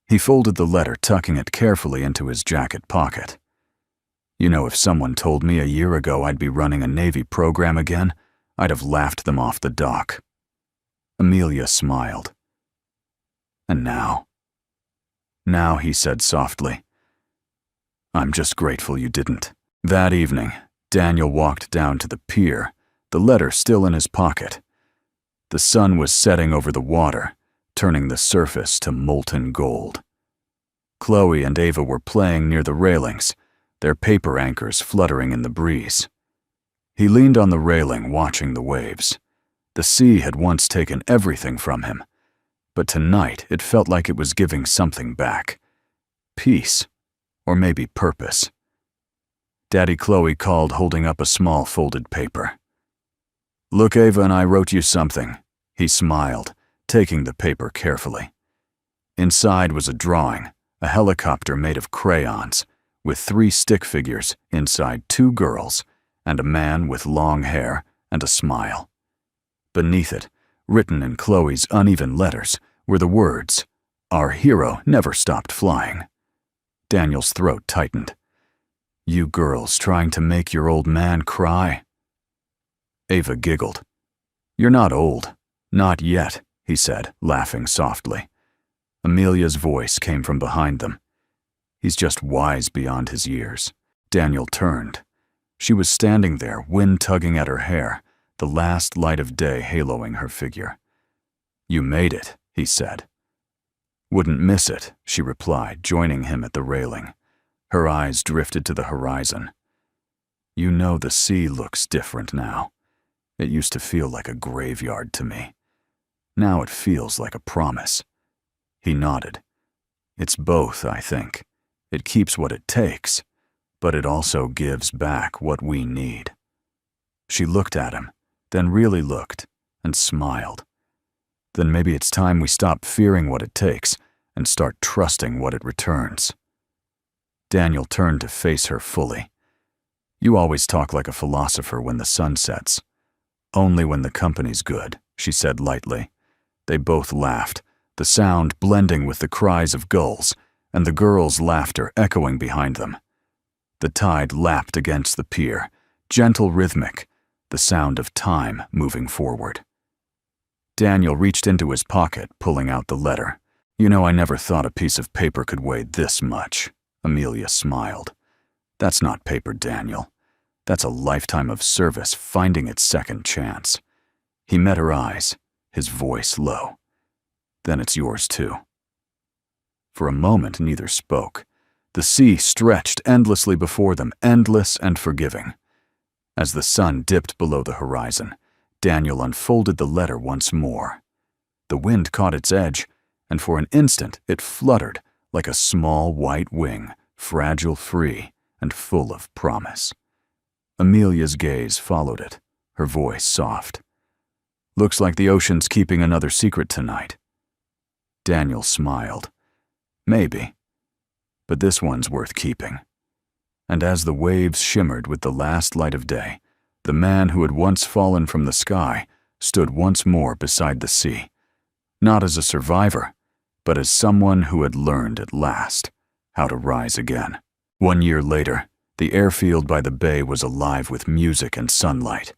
He folded the letter, tucking it carefully into his jacket pocket. "You know, if someone told me a year ago I'd be running a Navy program again, I'd have laughed them off the dock." Amelia smiled. "And now?" "Now," he said softly, "I'm just grateful you didn't." That evening, Daniel walked down to the pier, the letter still in his pocket. The sun was setting over the water, turning the surface to molten gold. Chloe and Ava were playing near the railings, their paper anchors fluttering in the breeze. He leaned on the railing, watching the waves. The sea had once taken everything from him, but tonight it felt like it was giving something back. Peace, or maybe purpose. Daddy, Chloe called, holding up a small folded paper. "Look, Ava and I wrote you something." He smiled, taking the paper carefully. Inside was a drawing, a helicopter made of crayons, with 3 stick figures inside 2 girls, and a man with long hair and a smile. Beneath it, written in Chloe's uneven letters, were the words, "Our hero never stopped flying." Daniel's throat tightened. "You girls trying to make your old man cry?" Ava giggled. "You're not old. Not yet," he said, laughing softly. Amelia's voice came from behind them. He's just wise beyond his years. Daniel turned. She was standing there, wind tugging at her hair, the last light of day haloing her figure. "You made it," he said. "Wouldn't miss it," she replied, joining him at the railing. Her eyes drifted to the horizon. "You know the sea looks different now. It used to feel like a graveyard to me. Now it feels like a promise." He nodded. "It's both, I think. It keeps what it takes, but it also gives back what we need." She looked at him, then really looked, and smiled. "Then maybe it's time we stop fearing what it takes and start trusting what it returns." Daniel turned to face her fully. "You always talk like a philosopher when the sun sets." "Only when the company's good," she said lightly. They both laughed, the sound blending with the cries of gulls and the girls' laughter echoing behind them. The tide lapped against the pier, gentle, rhythmic, the sound of time moving forward. Daniel reached into his pocket, pulling out the letter. "You know, I never thought a piece of paper could weigh this much." Amelia smiled. "That's not paper, Daniel. That's a lifetime of service finding its second chance." He met her eyes, his voice low. "Then it's yours too." For a moment, neither spoke. The sea stretched endlessly before them, endless and forgiving. As the sun dipped below the horizon, Daniel unfolded the letter once more. The wind caught its edge, and for an instant it fluttered like a small white wing, fragile, free, and full of promise. Amelia's gaze followed it, her voice soft. "Looks like the ocean's keeping another secret tonight." Daniel smiled. "Maybe. But this one's worth keeping." And as the waves shimmered with the last light of day, the man who had once fallen from the sky stood once more beside the sea, not as a survivor, but as someone who had learned at last how to rise again. 1 year later, the airfield by the bay was alive with music and sunlight.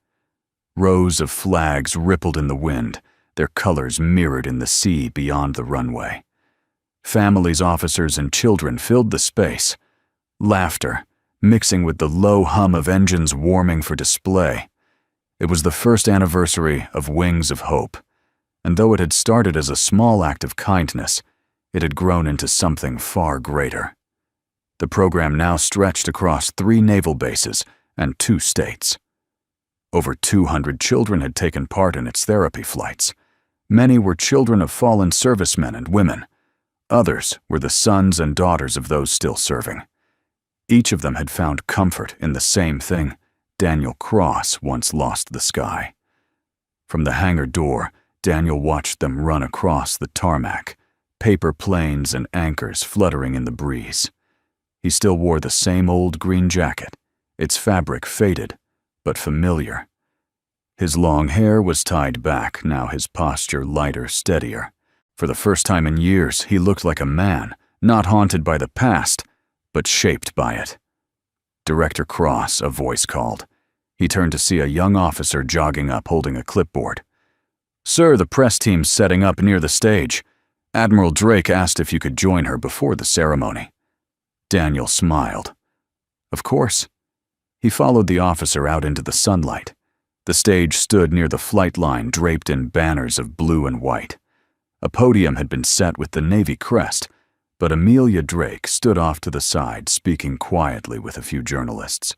Rows of flags rippled in the wind, their colors mirrored in the sea beyond the runway. Families, officers, and children filled the space, laughter mixing with the low hum of engines warming for display. It was the first anniversary of Wings of Hope, and though it had started as a small act of kindness, it had grown into something far greater. The program now stretched across 3 naval bases and 2 states. Over 200 children had taken part in its therapy flights. Many were children of fallen servicemen and women. Others were the sons and daughters of those still serving. Each of them had found comfort in the same thing. Daniel Cross once lost the sky. From the hangar door, Daniel watched them run across the tarmac, paper planes and anchors fluttering in the breeze. He still wore the same old green jacket, its fabric faded, but familiar. His long hair was tied back, now his posture lighter, steadier. For the first time in years, he looked like a man, not haunted by the past, but shaped by it. "Director Cross," a voice called. He turned to see a young officer jogging up holding a clipboard. "Sir, the press team's setting up near the stage. Admiral Drake asked if you could join her before the ceremony." Daniel smiled. "Of course." He followed the officer out into the sunlight. The stage stood near the flight line, draped in banners of blue and white. A podium had been set with the Navy crest, but Amelia Drake stood off to the side, speaking quietly with a few journalists.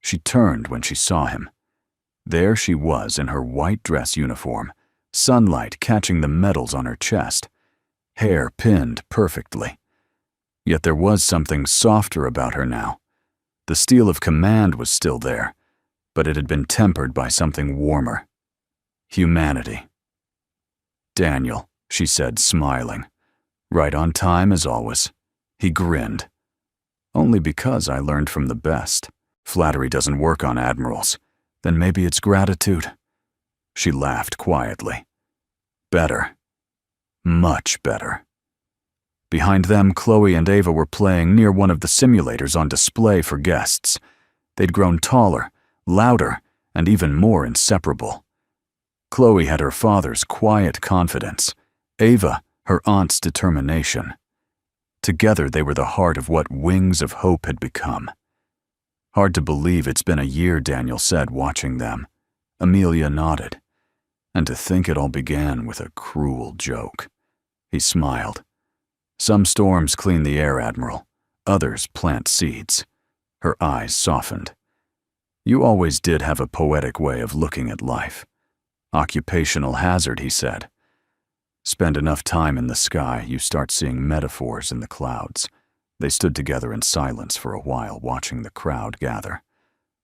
She turned when she saw him. There she was in her white dress uniform, sunlight catching the medals on her chest, hair pinned perfectly. Yet there was something softer about her now. The steel of command was still there, but it had been tempered by something warmer. Humanity. "Daniel," she said, smiling. "Right on time, as always." He grinned. "Only because I learned from the best. Flattery doesn't work on admirals. Then maybe it's gratitude." She laughed quietly. "Better. Much better." Behind them, Chloe and Ava were playing near one of the simulators on display for guests. They'd grown taller, louder, and even more inseparable. Chloe had her father's quiet confidence. Ava her aunt's determination. Together they were the heart of what Wings of Hope had become. "Hard to believe it's been a year," Daniel said, watching them. Amelia nodded. "And to think it all began with a cruel joke." He smiled. "Some storms clean the air, Admiral. Others plant seeds." Her eyes softened. "You always did have a poetic way of looking at life." "Occupational hazard," he said. "Spend enough time in the sky, you start seeing metaphors in the clouds." They stood together in silence for a while, watching the crowd gather.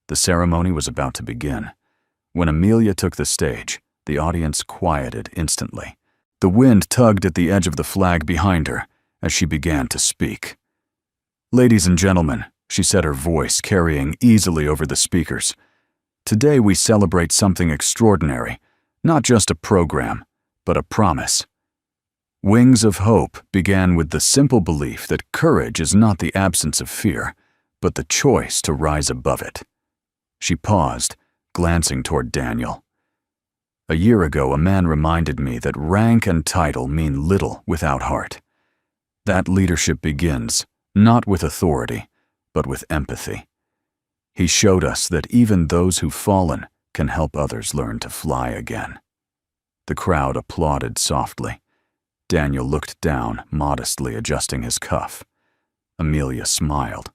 The ceremony was about to begin. When Amelia took the stage, the audience quieted instantly. The wind tugged at the edge of the flag behind her as she began to speak. "Ladies and gentlemen," she said, her voice carrying easily over the speakers, "today we celebrate something extraordinary, not just a program, but a promise." Wings of Hope began with the simple belief that courage is not the absence of fear, but the choice to rise above it. She paused, glancing toward Daniel. "A year ago, a man reminded me that rank and title mean little without heart. That leadership begins, not with authority, but with empathy. He showed us that even those who've fallen can help others learn to fly again." The crowd applauded softly. Daniel looked down, modestly adjusting his cuff. Amelia smiled.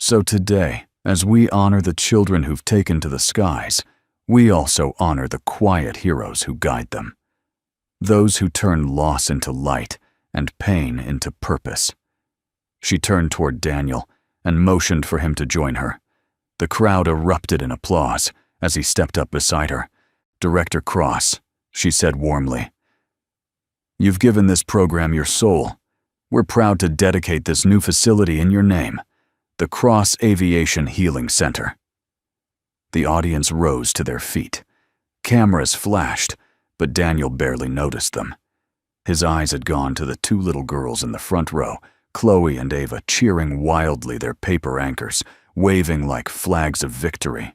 "So today, as we honor the children who've taken to the skies, we also honor the quiet heroes who guide them. Those who turn loss into light and pain into purpose." She turned toward Daniel and motioned for him to join her. The crowd erupted in applause as he stepped up beside her. "Director Cross," she said warmly, "you've given this program your soul. We're proud to dedicate this new facility in your name, the Cross Aviation Healing Center." The audience rose to their feet. Cameras flashed, but Daniel barely noticed them. His eyes had gone to the two little girls in the front row, Chloe and Ava, cheering wildly, their paper anchors waving like flags of victory.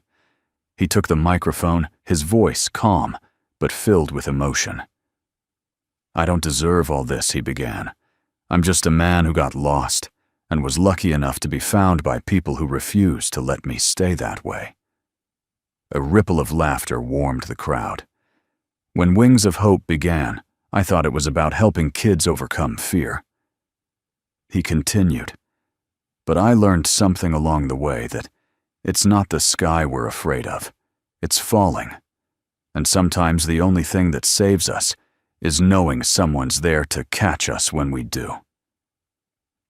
He took the microphone, his voice calm, but filled with emotion. "I don't deserve all this," he began. "I'm just a man who got lost and was lucky enough to be found by people who refused to let me stay that way." A ripple of laughter warmed the crowd. "When Wings of Hope began, I thought it was about helping kids overcome fear." He continued, "But I learned something along the way, that it's not the sky we're afraid of, it's falling. And sometimes the only thing that saves us is knowing someone's there to catch us when we do."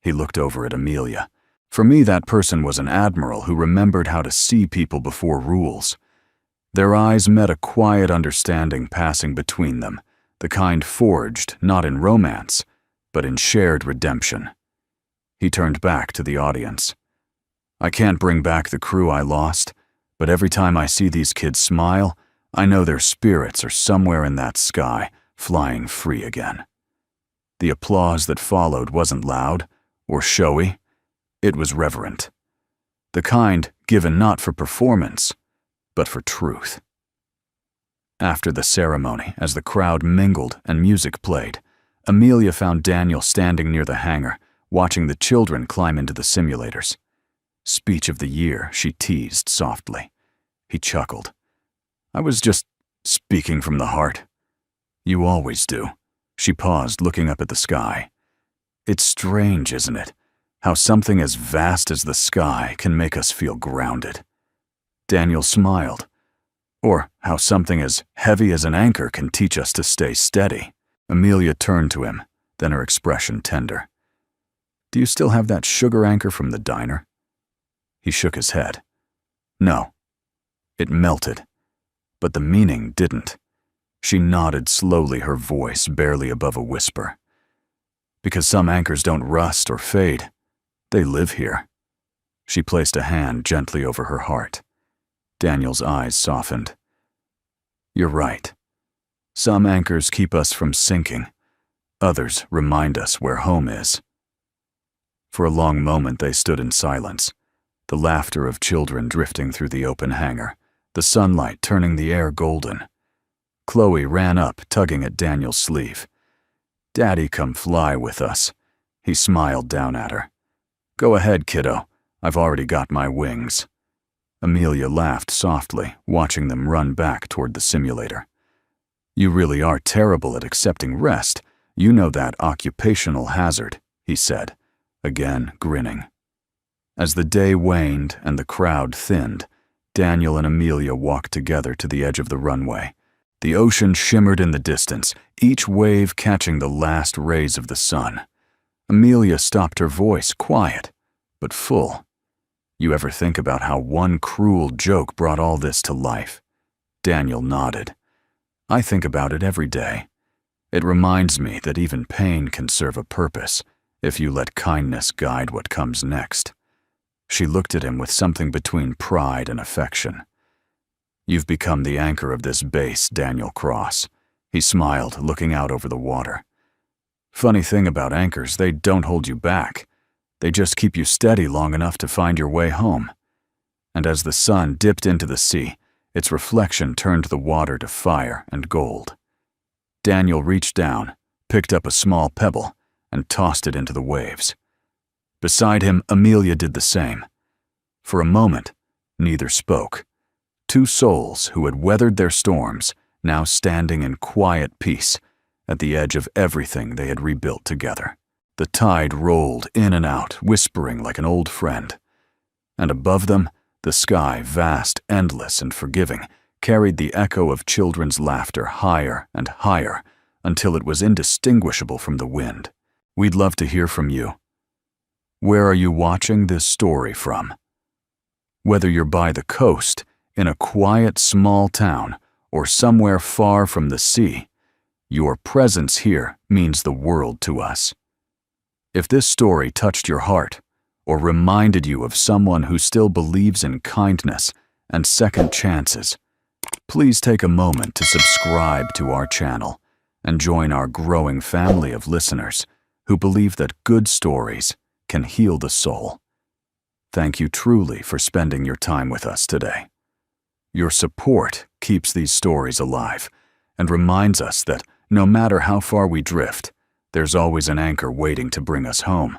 He looked over at Amelia. "For me, that person was an admiral who remembered how to see people before rules." Their eyes met, a quiet understanding passing between them, the kind forged not in romance, but in shared redemption. He turned back to the audience. "I can't bring back the crew I lost, but every time I see these kids smile, I know their spirits are somewhere in that sky, flying free again." The applause that followed wasn't loud or showy. It was reverent. The kind given not for performance, but for truth. After the ceremony, as the crowd mingled and music played, Amelia found Daniel standing near the hangar, watching the children climb into the simulators. "Speech of the year," she teased softly. He chuckled. "I was just speaking from the heart." "You always do." She paused, looking up at the sky. "It's strange, isn't it, how something as vast as the sky can make us feel grounded." Daniel smiled. "Or how something as heavy as an anchor can teach us to stay steady." Amelia turned to him, then her expression tender. "Do you still have that sugar anchor from the diner?" He shook his head. "No." It melted, but the meaning didn't. She nodded slowly, her voice barely above a whisper. "Because some anchors don't rust or fade. They live here." She placed a hand gently over her heart. Daniel's eyes softened. "You're right. Some anchors keep us from sinking. Others remind us where home is." For a long moment they stood in silence, the laughter of children drifting through the open hangar, the sunlight turning the air golden. Chloe ran up, tugging at Daniel's sleeve. "Daddy, come fly with us." He smiled down at her. "Go ahead, kiddo. I've already got my wings." Amelia laughed softly, watching them run back toward the simulator. "You really are terrible at accepting rest. You know that occupational hazard," he said, again grinning. As the day waned and the crowd thinned, Daniel and Amelia walked together to the edge of the runway. The ocean shimmered in the distance, each wave catching the last rays of the sun. Amelia stopped her voice, quiet, but full. "You ever think about how one cruel joke brought all this to life?" Daniel nodded. "I think about it every day. It reminds me that even pain can serve a purpose if you let kindness guide what comes next." She looked at him with something between pride and affection. "You've become the anchor of this base, Daniel Cross." He smiled, looking out over the water. "Funny thing about anchors, they don't hold you back. They just keep you steady long enough to find your way home." And as the sun dipped into the sea, its reflection turned the water to fire and gold. Daniel reached down, picked up a small pebble, and tossed it into the waves. Beside him, Amelia did the same. For a moment, neither spoke. Two souls who had weathered their storms, now standing in quiet peace at the edge of everything they had rebuilt together. The tide rolled in and out, whispering like an old friend. And above them, the sky, vast, endless, and forgiving, carried the echo of children's laughter higher and higher until it was indistinguishable from the wind. We'd love to hear from you. Where are you watching this story from? Whether you're by the coast, in a quiet small town, or somewhere far from the sea, your presence here means the world to us. If this story touched your heart, or reminded you of someone who still believes in kindness and second chances, please take a moment to subscribe to our channel and join our growing family of listeners who believe that good stories can heal the soul. Thank you truly for spending your time with us today. Your support keeps these stories alive and reminds us that no matter how far we drift, there's always an anchor waiting to bring us home.